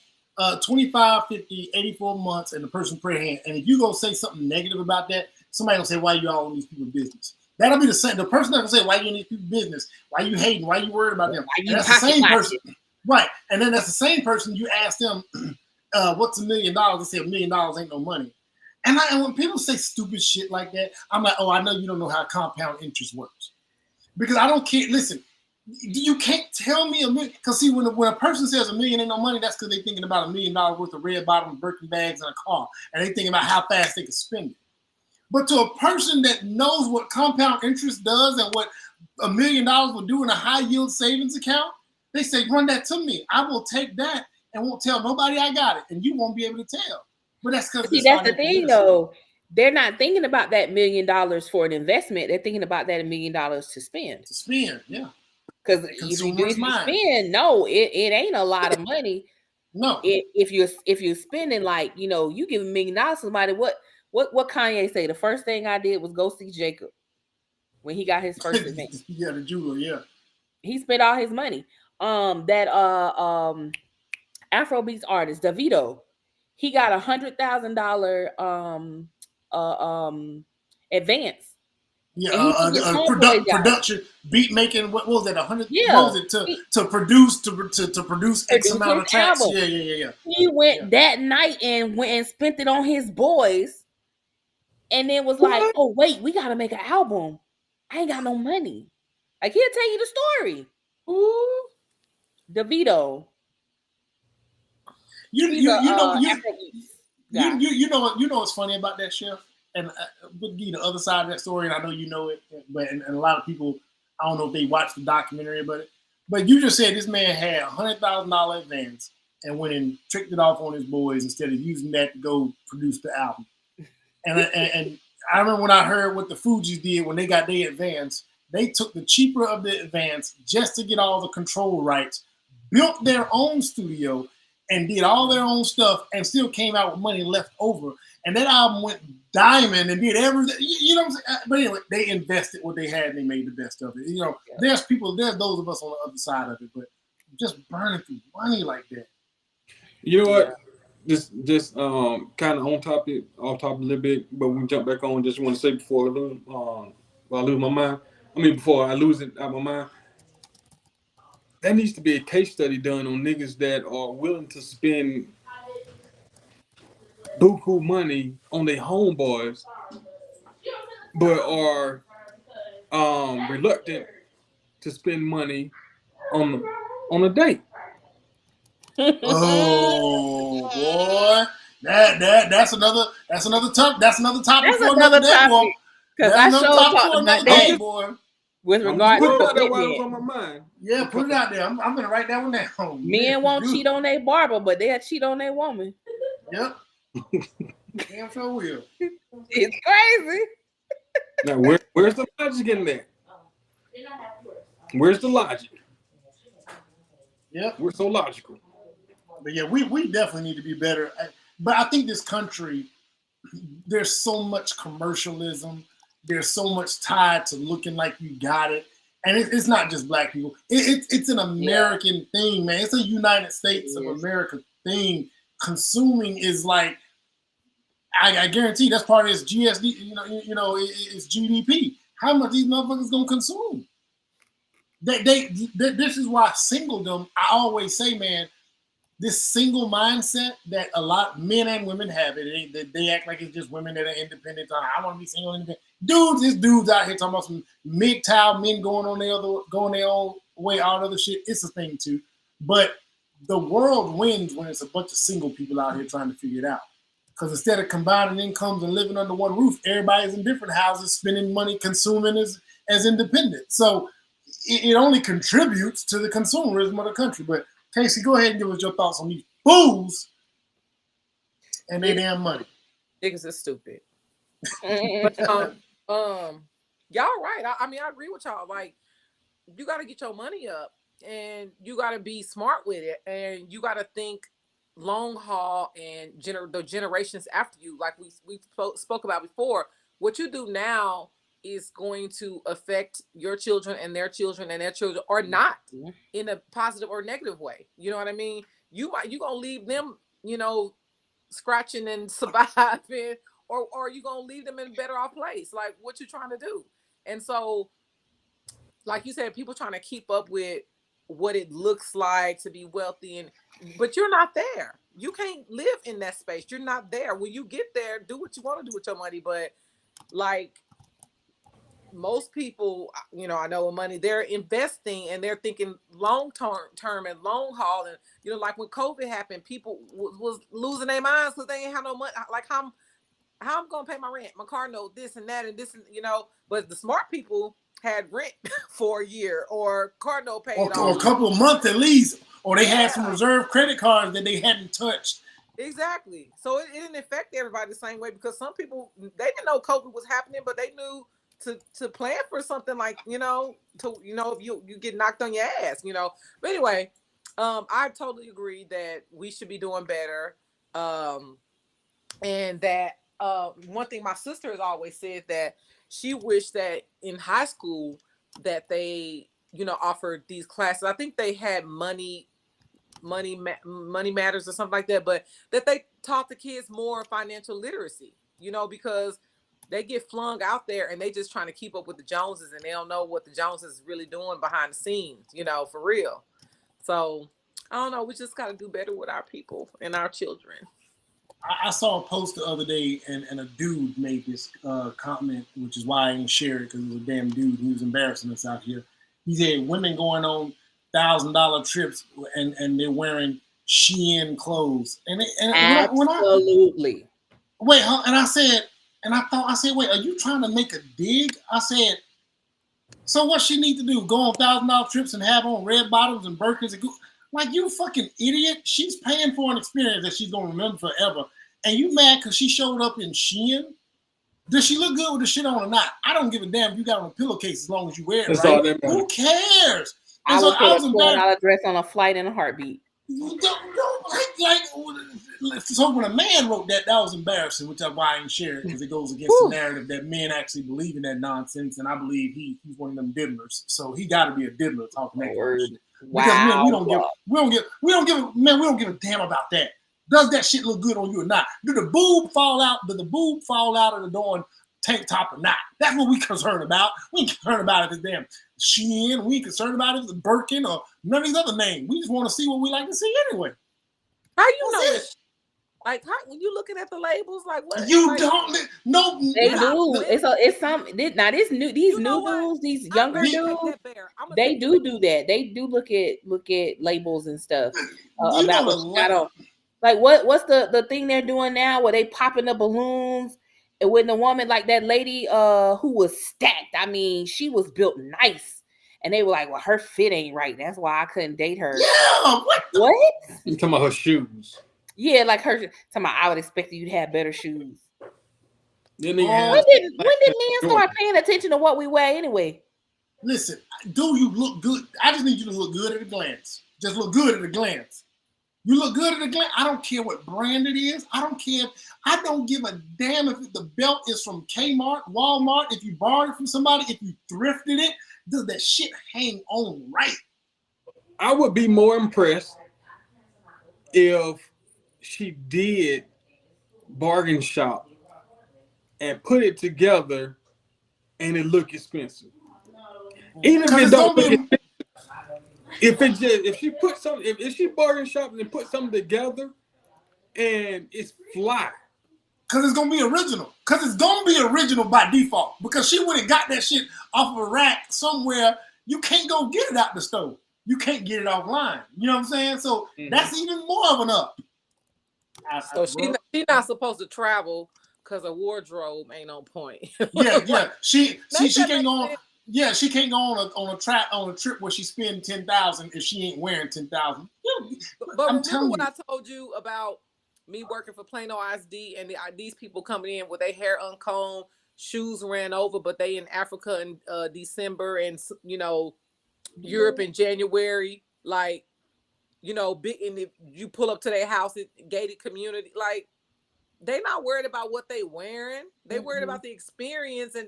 25, 50, 84 months, and the person put a hand, and if you go say something negative about that, somebody gonna say, why you all in these people's business? That'll be the same. The person that will say, why you in these people's business? Why you hating? Why you worried about them? You that's the same person. Right. And then that's the same person you ask them, what's $1 million? They say $1 million ain't no money. And when people say stupid shit like that, I'm like, oh, I know you don't know how compound interest works. Because I don't care. Listen, you can't tell me $1 million. Because see, when a person says $1 million ain't no money, that's because they're thinking about $1 million worth of red bottom Birkin bags and a car. And they thinking about how fast they can spend it. But to a person that knows what compound interest does and what $1 million will do in a high yield savings account, they say, run that to me. I will take that and won't tell nobody I got it. And you won't be able to tell. But that's because that's the thing, though. They're not thinking about that $1 million for an investment. They're thinking about that $1 million to spend. To spend, yeah. Because if you spend, no, it ain't a lot of money. No. If you're spending, like, you give $1 million to somebody, what Kanye say? The first thing I did was go see Jacob when he got his first event. Yeah, the jeweler, yeah. He spent all his money. That Afrobeats artist, Davido, he got $100,000 advance. Yeah, production, beat making. What was that? 100? Yeah, what was it to produce X amount of tracks? Yeah. He went that night and went and spent it on his boys, and then was like, "Oh wait, we gotta make an album. I ain't got no money." Like, he'll tell you the story. Ooh, Davido. You know what's funny about that, Chef? And we'll give you the other side of that story, and I know you know it, but and a lot of people, I don't know if they watched the documentary about it, but you just said this man had $100,000 advance and went and tricked it off on his boys instead of using that to go produce the album. And I remember when I heard what the Fugees did when they got their advance, they took the cheaper of the advance just to get all the control rights, built their own studio, and did all their own stuff, and still came out with money left over. And that album went diamond and did everything. You know what I'm saying? But anyway, they invested what they had and they made the best of it. There's those of us on the other side of it, but just burning through money like that. You know what? Just kind of off topic a little bit, but we jump back on. Just want to say before I lose my mind. Before I lose it out of my mind. That needs to be a case study done on niggas that are willing to spend buku money on their homeboys, but are reluctant to spend money on a date. Oh boy, that's another topic. That's another topic for another day, boy. Because I showed talked about that, boy. With regard to on my mind. Yeah, put it out there. I'm gonna write that one down. Men won't cheat on their barber, but they'll cheat on their woman. Yep. Damn sure will. It's crazy. Now, where's the logic in that? Where's the logic? Yep. We're so logical. But yeah, we definitely need to be better. But I think this country, there's so much commercialism. There's so much tied to looking like you got it. And it's not just black people. It's an American thing, man. It's a United States of America thing. Consuming is like, I guarantee that's part of this GSD, it's GDP. How much these motherfuckers gonna consume? This is why singledom. I always say, man, this single mindset that a lot of men and women have it. They act like it's just women that are independent. I want to be single independent. There's dudes out here talking about some MGTOW men going their own way, all other shit. It's a thing too. But the world wins when it's a bunch of single people out here trying to figure it out. Because instead of combining incomes and living under one roof, everybody's in different houses, spending money, consuming as independent. So it only contributes to the consumerism of the country. But Casey, go ahead and give us your thoughts on these fools and their damn money. Niggas is stupid. But, y'all right. I mean, I agree with y'all. Like, you got to get your money up, and you got to be smart with it, and you got to think long haul and the generations after you. Like we spoke about before, what you do now is going to affect your children and their children and their children, or not, in a positive or negative way. You know what I mean? You gonna leave them, scratching and surviving, or you gonna leave them in a better off place. Like, what you trying to do? And so, like you said, people trying to keep up with what it looks like to be wealthy, but you're not there. You can't live in that space. You're not there. When you get there, do what you want to do with your money. But like most people, I know with money, they're investing and they're thinking long term and long haul. And like when COVID happened, people was losing their minds because they ain't have no money. Like how I'm gonna pay my rent, my car note, this and that, and this, and But the smart people had rent for a year, or car note paid off, or a couple of months at least, or they had some reserve credit cards that they hadn't touched. Exactly. So it didn't affect everybody the same way, because some people, they didn't know COVID was happening, but they knew to plan for something like, if you get knocked on your ass, But anyway, I totally agree that we should be doing better. And that one thing my sister has always said, that she wished that in high school that they, offered these classes. I think they had money matters or something like that, but that they taught the kids more financial literacy, because they get flung out there and they just trying to keep up with the Joneses, and they don't know what the Joneses is really doing behind the scenes, for real. So I don't know. We just got to do better with our people and our children. I saw a post the other day, and a dude made this comment, which is why I didn't share it, because it was a damn dude. He was embarrassing us out here. He said women going on $1,000 trips and they're wearing Shein clothes. Absolutely. Wait, huh? And I said, wait, are you trying to make a dig? I said, so what she need to do? Go on $1,000 trips and have on red bottoms and Birkins and like, you fucking idiot. She's paying for an experience that she's gonna remember forever. And you mad because she showed up in Shein? Does she look good with the shit on or not? I don't give a damn if you got on a pillowcase as long as you wear it, right? Who cares? I would put a $4 dress on a flight in a heartbeat. So when a man wrote that was embarrassing, which is why I didn't share it, because it goes against the narrative that men actually believe in that nonsense, and I believe he's one of them diddlers. So he got to be a diddler talking that kind of shit. Because we don't give a damn about that. Does that shit look good on you or not? Did the boob fall out? Did the boob fall out of the Dawn tank top or not? That's what we concerned about. We ain't concerned about it this damn Shein. We ain't concerned about it the Birkin or none of these other names. We just want to see what we like to see anyway. How you know this? Like, when you looking at the labels, like what? You like, don't. No, they do. It's some. Now these new dudes, these younger dudes, they do that. They do look at labels and stuff about what's got on. Like what's the thing they're doing now, where they popping the balloons, and when the woman, like that lady who was stacked. I mean, she was built nice, and they were like, well, her fit ain't right. That's why I couldn't date her. Yeah. What? You talking about her shoes? Yeah, like her. Talking about, I would expect you to have better shoes. When did men start paying attention to what we wear anyway? Listen, do you look good? I just need you to look good at a glance. Just look good at a glance. You look good at a glance. I don't care what brand it is. I don't care. I don't give a damn if the belt is from Kmart, Walmart, if you borrowed it from somebody, if you thrifted it. Does that shit hang on right? I would be more impressed if she did bargain shop and put it together and it look expensive. Even if it don't look expensive, if she put something, if she bargain shopping and put something together, and it's fly. Cause it's gonna be original. Cause it's gonna be original by default. Because she would have got that shit off of a rack somewhere. You can't go get it out the store. You can't get it offline. You know what I'm saying? So that's even more of an up. So she's not supposed to travel because her wardrobe ain't on point. Yeah. She can't go on. Yeah, she can't go on a trip where she spend $10,000 if she ain't wearing $10,000. But remember what I told you about me working for Plano ISD and these people coming in with their hair uncombed, shoes ran over, but they in Africa in December and Europe in January, like big. And if you pull up to their house, gated community, like they not worried about what they wearing. They worried about the experience, and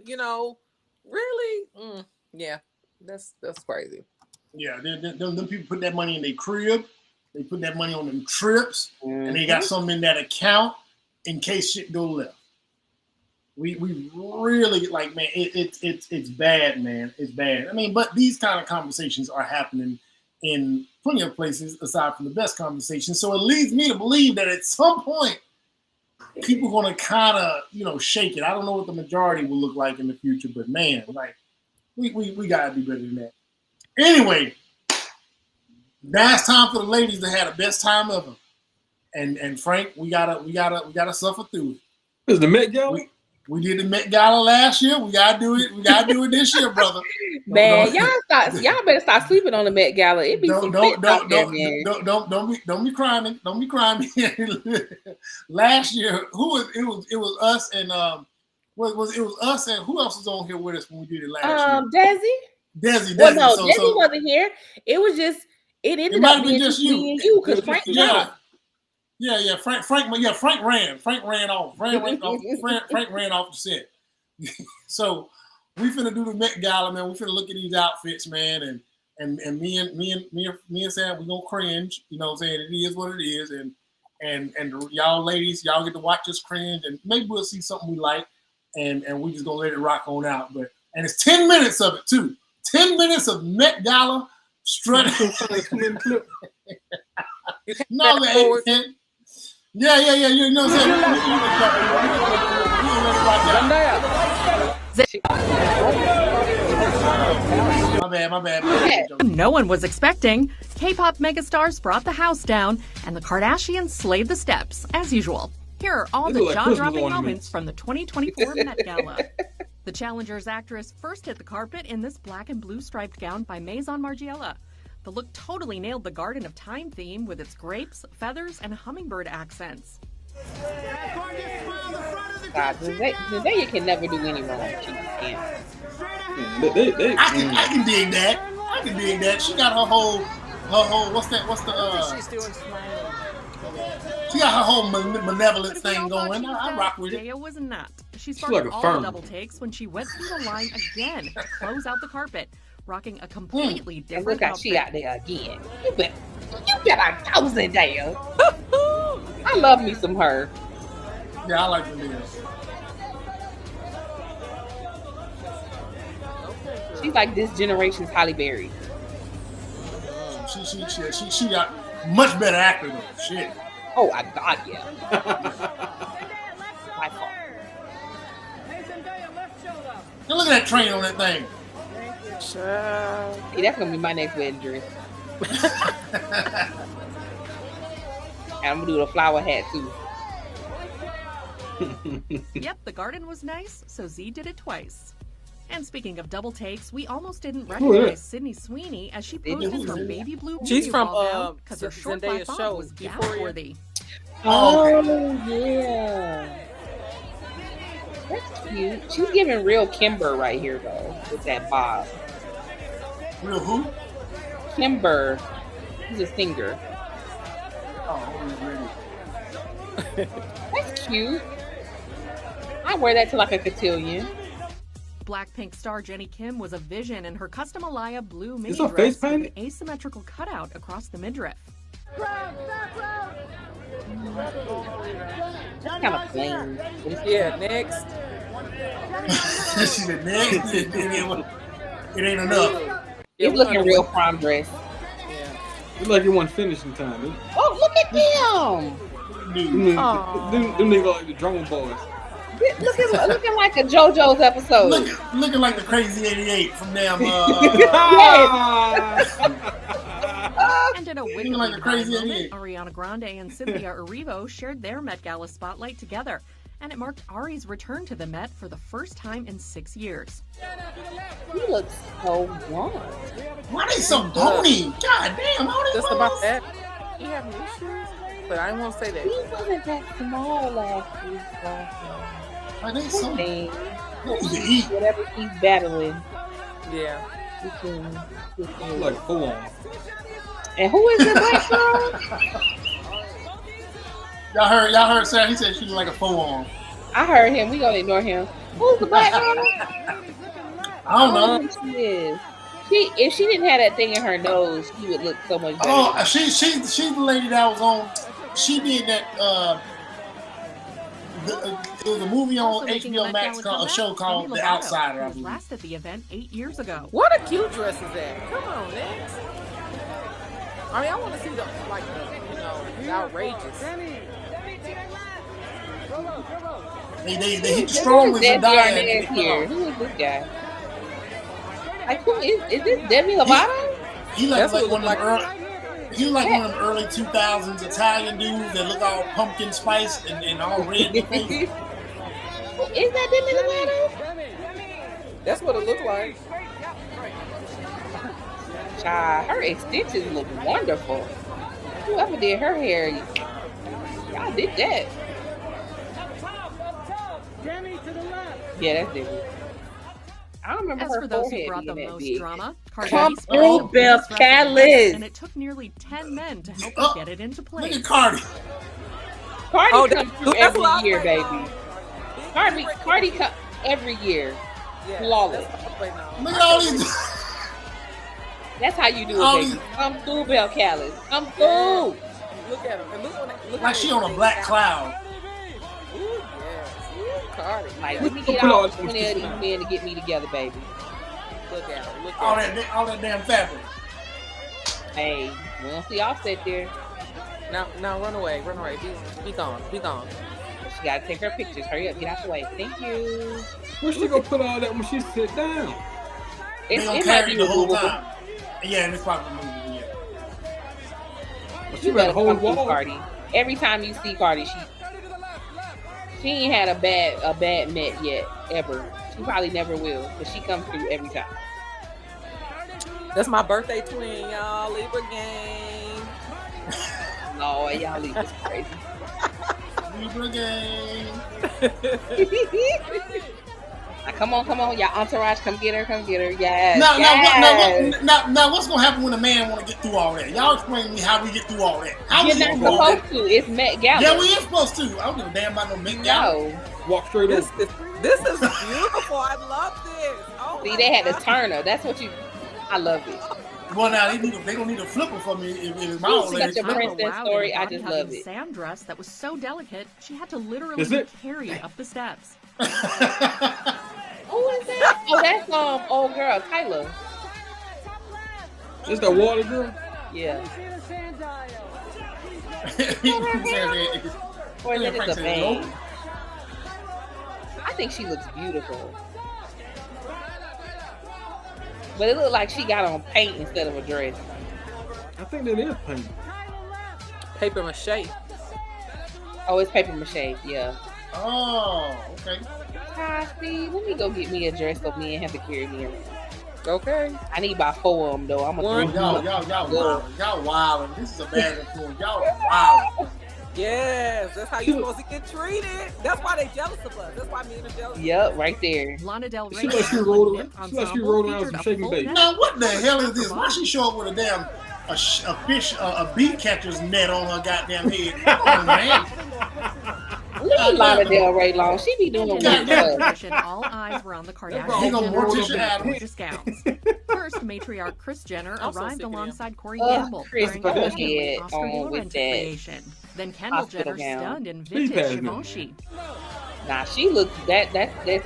really, yeah, that's crazy. Yeah, them people put that money in their crib. They put that money on them trips, and they got something in that account in case shit go left. We really man. It's bad, man. It's bad. I mean, but these kind of conversations are happening in plenty of places aside from the best conversations. So it leads me to believe that at some point, people are going to kind of shake it. I don't know what the majority will look like in the future, but man, like we gotta do better than that. Anyway. Now it's time for the ladies to have the best time ever, and Frank, we gotta suffer through it. Is the Met Gala? We did the Met Gala last year. We gotta do it. We gotta do it this year, brother. Man, y'all better start sleeping on the Met Gala. It be some fits out there, man. Don't be crying. Don't be crying. Last year, it was us and it was us and who else was on here with us when we did it last year? Desi. Well, no, Desi wasn't here. It was just. It ended up being just you because Frank dropped. Yeah. Frank ran. Frank ran off. Frank ran off the set. So we finna do the Met Gala, man. We finna look at these outfits, man, and me and Sam, we gonna cringe. You know what I'm saying? It is what it is, and y'all ladies, y'all get to watch us cringe, and maybe we'll see something we like, and we just gonna let it rock on out. And it's 10 minutes of it too. 10 minutes of Met Gala. Strutting. No, man. Yeah. You know what I'm saying? My bad. No one was expecting. K-pop megastars brought the house down, and the Kardashians slayed the steps, as usual. Here are all the jaw-dropping moments from the 2024 Met Gala. The Challenger's actress first hit the carpet in this black and blue striped gown by Maison Margiela. The look totally nailed the Garden of Time theme with its grapes, feathers, and hummingbird accents. God, Zendaya can never do any wrong. She can't. I can dig that. I can dig that. She got her whole what's the she's doing smiling. She got her whole malevolent thing going. I rock with it. Zendaya was not. She sparked all the double takes when she went through the line again to close out the carpet, rocking a completely different look at outfit. she out there again. You better go Zendaya. I love me some her. Yeah, I like Zendaya. She's like this generation's Halle Berry. She got much better actor though. Shit. Oh, God, yeah. By far. Now look at that train on that thing. Hey, that's gonna be my next wedding dress. And I'm gonna do the flower hat too. Yep, the garden was nice, so Z did it twice. And speaking of double takes, we almost didn't recognize Sydney Sweeney as she posted her baby blue. She's from because her short black show was gap-worthy. Oh yeah, that's cute. She's giving real Kimber right here though with that bob. Real who? Kimber. He's a singer. Oh, really? That's cute. I wear that to like a cotillion. Blackpink star Jennie Kim was a vision in her custom Alaya blue mini Is that dress face with paint? an asymmetrical cutout across the midriff. Kind of plain. Yeah, next. She said next. It ain't enough. It's looking real prom dress. It's like it wasn't finished in time. Dude. Oh, look at them. Them niggas like the drummer boys. Looking like a JoJo's episode. Looking like the Crazy 88 from them. And in a Looking wickedly like a Crazy moment, 88. Ariana Grande and Cynthia Erivo shared their Met Gala spotlight together, and it marked Ari's return to the Met for the first time in 6 years. He looks so blonde. Why they so bony? God damn, how they Just about that. He have new shoes, but I didn't want to say that. He wasn't that small last week. Why they so whatever he's battling. Yeah. He can like forearm. And who is the black girl? Y'all heard Sarah, he said she looked like a forearm. I heard him. We gonna ignore him. Who's the black girl? I don't know. Who she is. If she didn't have that thing in her nose, she would look so much better. Oh, she's the lady that was on. She did that. It was a movie on HBO Max called a show called The Outsider. I believe. Last at the event 8 years ago. What a cute dress is that? Come on, next. I mean, I want to see the outrageous. They hit the strong with Zendaya here. Who is this guy? Like, who is this Demi Lovato? He like one of them early 2000s Italian dudes that look all pumpkin spice and all red in the face. Is that Demi Lovato? That's what it looked like. Child, her extensions look wonderful. Whoever did her hair, y'all did that. Yeah, that's Demi. I don't remember As her for those who forehead brought the being that most big. drama, Come Cardi through, Bill Callis. and it took nearly 10 men to help her get it into place. Look at Cardi. Cardi comes through every year, baby. Cardi comes every year. Flawless. Look at all these. That's how you do All it, baby. Come through, Bill Callis. Come through. Look at him. And look Like she on a black cloud. Ooh, yes. Ooh, Cardi. Like, let me get all 20 of these men to get me together, baby. Look at him. Look All at him. that damn fabric. Hey, we don't see Offset there. Now, run away. Run away. Be gone. Be gone. She gotta take her pictures. Hurry up, get out the way. Thank you. Where's she gonna put all that when she sit down? They gonna carry the whole time. Yeah, and it's probably moving. Yeah. You better come through Cardi. Every time you see Cardi, she ain't had a bad Met yet ever. She probably never will, but she comes through every time. That's my birthday twin, y'all. Libra gang. No, y'all Libra's crazy. Libra gang. Now, come on, y'all entourage, come get her, yes. Now, what's gonna happen when a man want to get through all that? Y'all explain to me how we get through all that. How You're not supposed to. It's Met Gala. Yeah, we is supposed to. I don't give a damn about no Met Gala. No. Walk straight This is beautiful. I love this. Oh, see, they had to turn her. That's what you. I love it. Well, now they gonna need a flipper for me if it's my old lady. Such a princess story. I just love it. Sam dress that was so delicate she had to literally be carried up the steps. Who is that? Oh, that's old girl Tyler. Is that water girl? Yeah. Or is it a bang? I think she looks beautiful. But it looked like she got on paint instead of a dress. I think that is paint. Paper mache. Oh, it's paper mache, yeah. Oh, okay. Hi, Steve. Let me go get me a dress so me and have to carry me around. Okay. I need about 4 of them though. I'm y'all wilding. This is a bad influence. Y'all wilding. Yes, that's how you're supposed to get treated. That's why they jealous of us. That's why me and them jealous. Yep, right there. Lana Del Rey. She like she rolled around some shaking bait. Now what the hell is this? Why she show up with a damn a beat catcher's net on her goddamn head? Come on, man. Leave Lana Del Rey alone. She be doing weird stuff. All eyes were on the Kardashians' gorgeous gowns. First, matriarch Kris Jenner arrived alongside Corey Gamble during a Oscar with creation. Then Kendall Jenner stunned in vintage Givenchy. Nah, she looks that dress is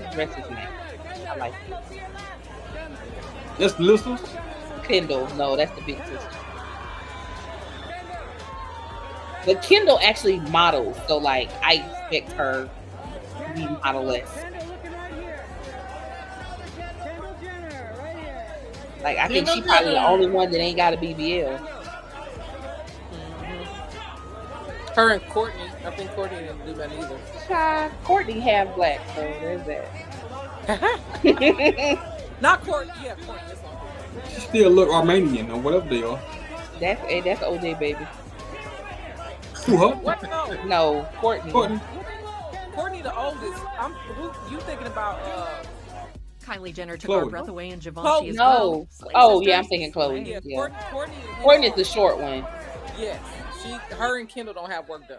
nice. I like it. That's the little sister? Kendall, no, that's the big sister. But Kendall actually models, so like I expect her to be model-less. Like I think she's probably the only one that ain't got a BBL. Her and Courtney. I think Courtney didn't do that either. Courtney half black, so there's that. Not Courtney. Yeah, Courtney. That's all. She still look Armenian or whatever they are. That's OJ baby. Who her? What? No, Courtney. Courtney the oldest. Who you thinking about? Kylie Jenner took Chloe. our breath away, and Givenchy as No. well. Oh yeah, I'm thinking Chloe. Yeah, Yeah. Courtney is the short one. Yes, her and Kendall don't have work done.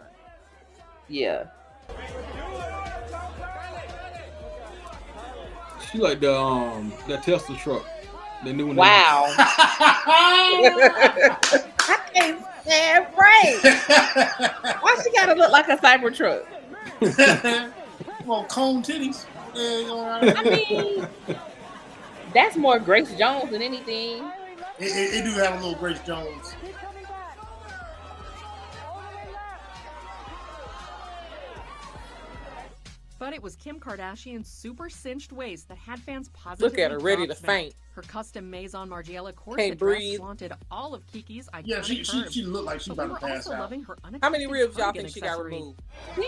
Yeah. She like that Tesla truck. The new one. Wow. I can't stand Frank. Why she gotta look like a Cybertruck? Well, cone titties. I mean, that's more Grace Jones than anything. It do have a little Grace Jones. But it was Kim Kardashian's super cinched waist that had fans positively. Look at her, ready to gobsmacked. faint. Her custom Maison Margiela Can't corset dress breathe. flaunted all of Kiki's iconic Yeah, she curves. looked like she But we about to were pass also out. loving her How many unexpected ribs y'all cardigan think she got accessory. She removed?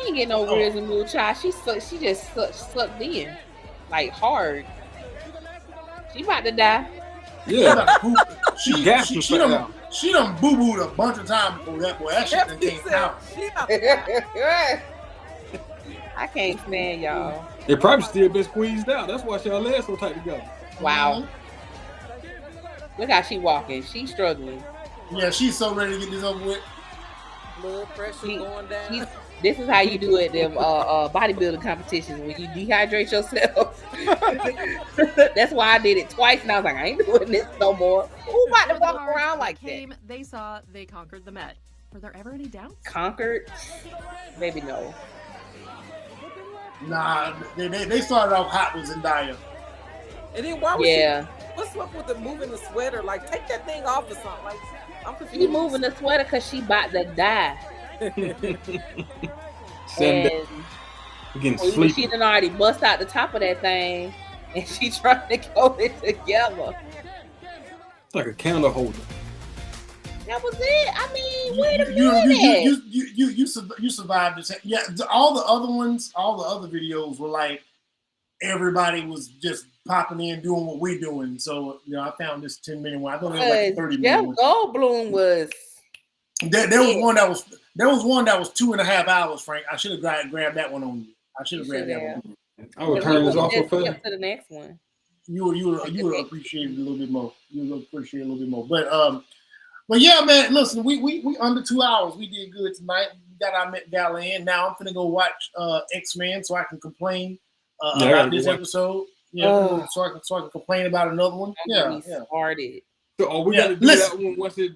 ain't get no ribs removed, child. She just sucked in, like hard. She about to die. Yeah. She done boo booed a bunch of times before that boy. That shit done came out. I can't stand y'all. They probably still been squeezed out. That's why y'all legs so tight together. Wow. Look how she walking. She's struggling. Yeah, she's so ready to get this over with. Blood pressure going down. This is how you do it, them bodybuilding competitions, when you dehydrate yourself. That's why I did it twice, and I was like, I ain't doing this no more. Who about to walk around like that? They saw they conquered the Met. Were there ever any doubts? Conquered? Maybe no. Nah, they started off hot with Zendaya. And then why was Yeah. what's up with the moving the sweater? Like, take that thing off or something. Like, I'm She confused. moving the sweater because she about to die. Send And getting she sleepy. done already bust out the top of that thing, and she trying to go it together. It's like a candle holder. That was it. I mean, wait a You minute. you survived this. Yeah, all the other videos were like everybody was just popping in doing what we're doing. So I found this 10-minute one. I thought it was like a 30-minute Jeff one. Goldblum was. There was one that was 2.5 hours, Frank. I should have grabbed that one on you. I should have grabbed that one. I would turn this off for fun. To the next one. You would appreciate it a little bit more. You would appreciate it a little bit more. But yeah, man. Listen, we under 2 hours. We did good tonight. We got our Met Gala in. Now I'm gonna go watch X-Men so I can complain about this episode. Yeah, so I can complain about another one. Yeah. Started. So are we gonna do that one once it's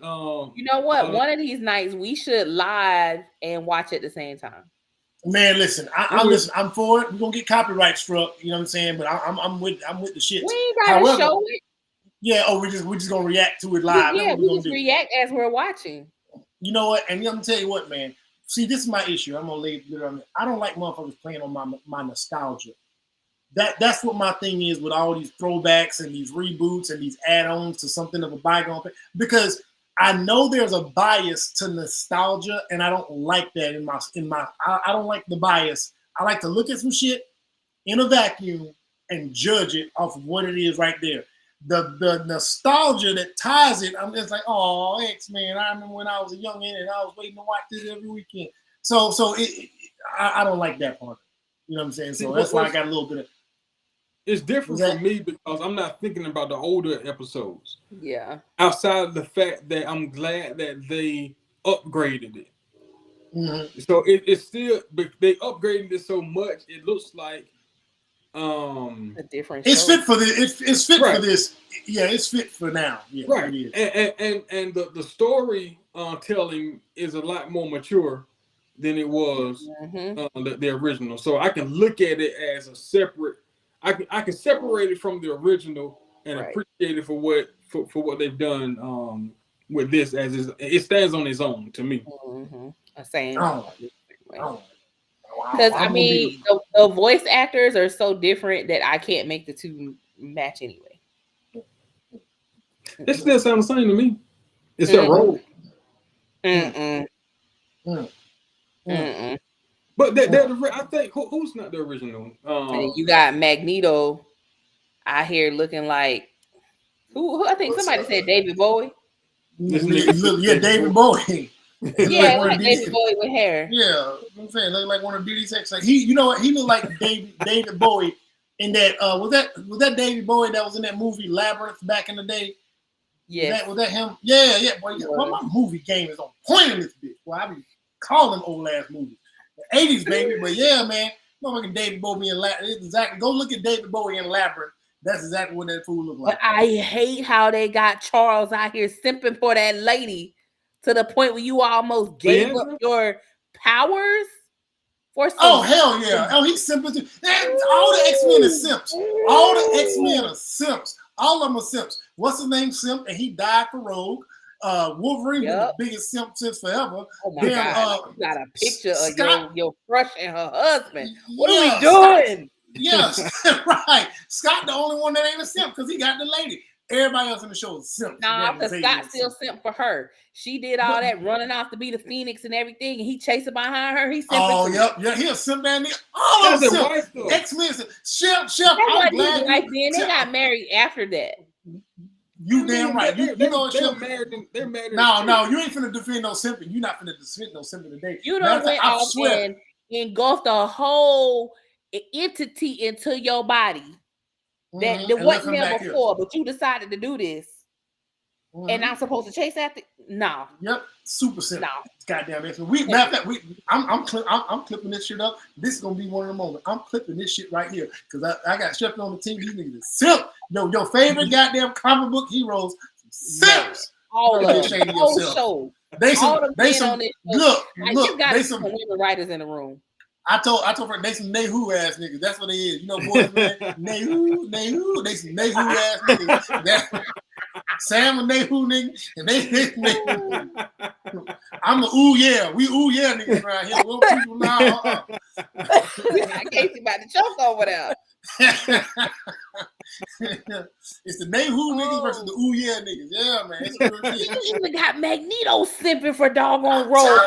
You know what? One of these nights we should live and watch at the same time. Man, listen, I'm for it. We're gonna get copyright struck, you know what I'm saying? But I'm with the shit. We ain't gotta show it. Yeah, we're just gonna react to it live. Yeah, we just react as we're watching. You know what? And I'm gonna tell you what, man. See, this is my issue. I'm gonna lay it on it. I don't like motherfuckers playing on my nostalgia. That's what my thing is with all these throwbacks and these reboots and these add-ons to something of a bygone thing. Because I know there's a bias to nostalgia, and I don't like that in my. I don't like the bias. I like to look at some shit in a vacuum and judge it off of what it is right there. The nostalgia that ties it, I'm just like, oh, X-Men. I remember when I was a youngin' and I was waiting to watch this every weekend. So I don't like that part. You know what I'm saying? So that's why I got a little bit of. It's different for me because I'm not thinking about the older episodes. Yeah. Outside of the fact that I'm glad that they upgraded it. Mm-hmm. So it's still, but they upgraded it so much it looks like a different. It's fit for this. It's fit Right. for this. Yeah, it's fit for now. Yeah, right. It is. And the story telling is a lot more mature than it was the original. So I can look at it as a separate. I can separate it from the original and appreciate it for what they've done with this as it stands on its own to me. Same. Oh. Because I mean, the voice actors are so different that I can't make the two match anyway. It still sounds the same to me. It's a role. But I think who's not the original? And you got Magneto out here looking like who I think somebody said David Bowie. Yeah, David Bowie. Yeah, like David Bowie with hair. Yeah, I'm saying look like one of Diddy's ex. Like you know what? He looked like David Bowie in that. Was that David Bowie that was in that movie Labyrinth back in the day? Yeah, was that him? Yeah, boy. Well, my movie game is on point in this bitch. Well, I be calling old ass movies, the '80s baby. But yeah, man, motherfucking David Bowie in Labyrinth. Exactly. Go look at David Bowie in Labyrinth. That's exactly what that fool looked like. But I hate how they got Charles out here simping for that lady to the point where you almost gave up your powers for some. Oh, hell yeah. Oh, he's simping too. All the X-Men are simps. All the X-Men are simps. All of them are simps. What's his name? Simp, and he died for Rogue. Wolverine was the biggest simp since forever. Oh my God. You got a picture of your crush and her husband. What Yeah, are we doing? Yes, right. Scott, the only one that ain't a simp because he got the lady. Everybody else in the show is simp. Nah, because Scott still simp for her. She did all that running off to be the Phoenix and everything, and he chasing behind her. He's simping. Oh, yeah, he a simp down there. All of them simp. X-Men, Chef. I'm glad like then they got married after that. You damn right. You know they're married. They're married. No, you ain't finna defend no simping. You not finna defend no simping today. You don't went off and engulfed the whole entity into your body that wasn't there before, but you decided to do this, and I'm supposed to chase after. No. Yep. Super simple. No. Goddamn it. Matter of fact, I'm clipping this shit up. This is gonna be one of the moments. I'm clipping this shit right here because I got Shep on the team. These niggas is simp. Your favorite goddamn comic book heroes, simps. All of them. Whole show. They some look. They some women writers in the room. I told her they some Nehu ass niggas. That's what they is. You know, boys, man. Nehu. They some Nehu ass niggas. Sam and Nehu niggas. And they I'm a ooh yeah. We ooh yeah niggas around here. Little people now. I guess you about to choke over there. It's the Nehu niggas versus the ooh yeah niggas. Yeah, man. It's real shit. You even got Magneto simping for doggone Rogue.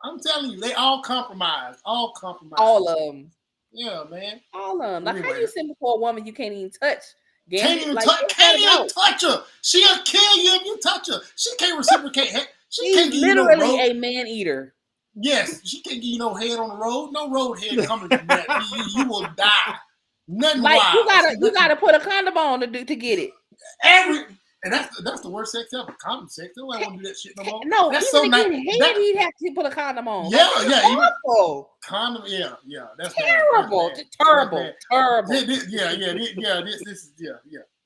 I'm telling you, they all compromised. All compromised. All of them. Yeah, man. All of them. Like how you simping for a woman you can't even touch? Can't even touch her. She'll kill you if you touch her. She can't reciprocate. She's literally a man eater. Yes, she can't give you no head on the road. No road head coming from that. You will die. Nothing like wild. you gotta put a condom on to get it. And that's the worst sex ever. Condom sex. Nobody want to do that shit no more. No, that's even so he'd have to put a condom on. Yeah, horrible. Condom, yeah. That's terrible. Terrible. This is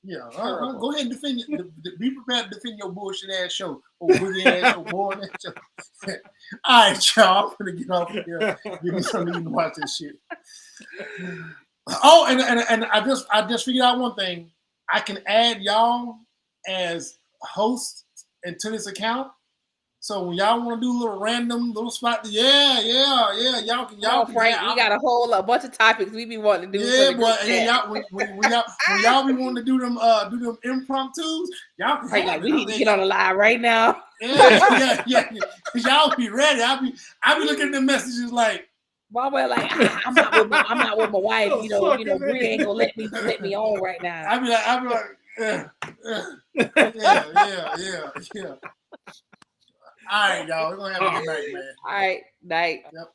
Go ahead and defend it. Be prepared to defend your bullshit ass show. Wiggy ass show, boring ass show. All right, y'all. I'm gonna get off of here. Give me something to watch this shit. Oh, and I just figured out one thing. I can add y'all as hosts into this account. So when y'all want to do a little random little spot, y'all can. Frank, we got a bunch of topics we be wanting to do. Yeah, boy, and y'all when y'all be wanting to do them impromptus, y'all can. Frank, like, we need to get on the live right now. Yeah. Y'all be ready. I be looking at the messages like. Well, like I'm not with my wife. You know, Bree ain't gonna let me on right now. I be like, yeah. All right, y'all. We're gonna have a good night, man. All right, night. Yep.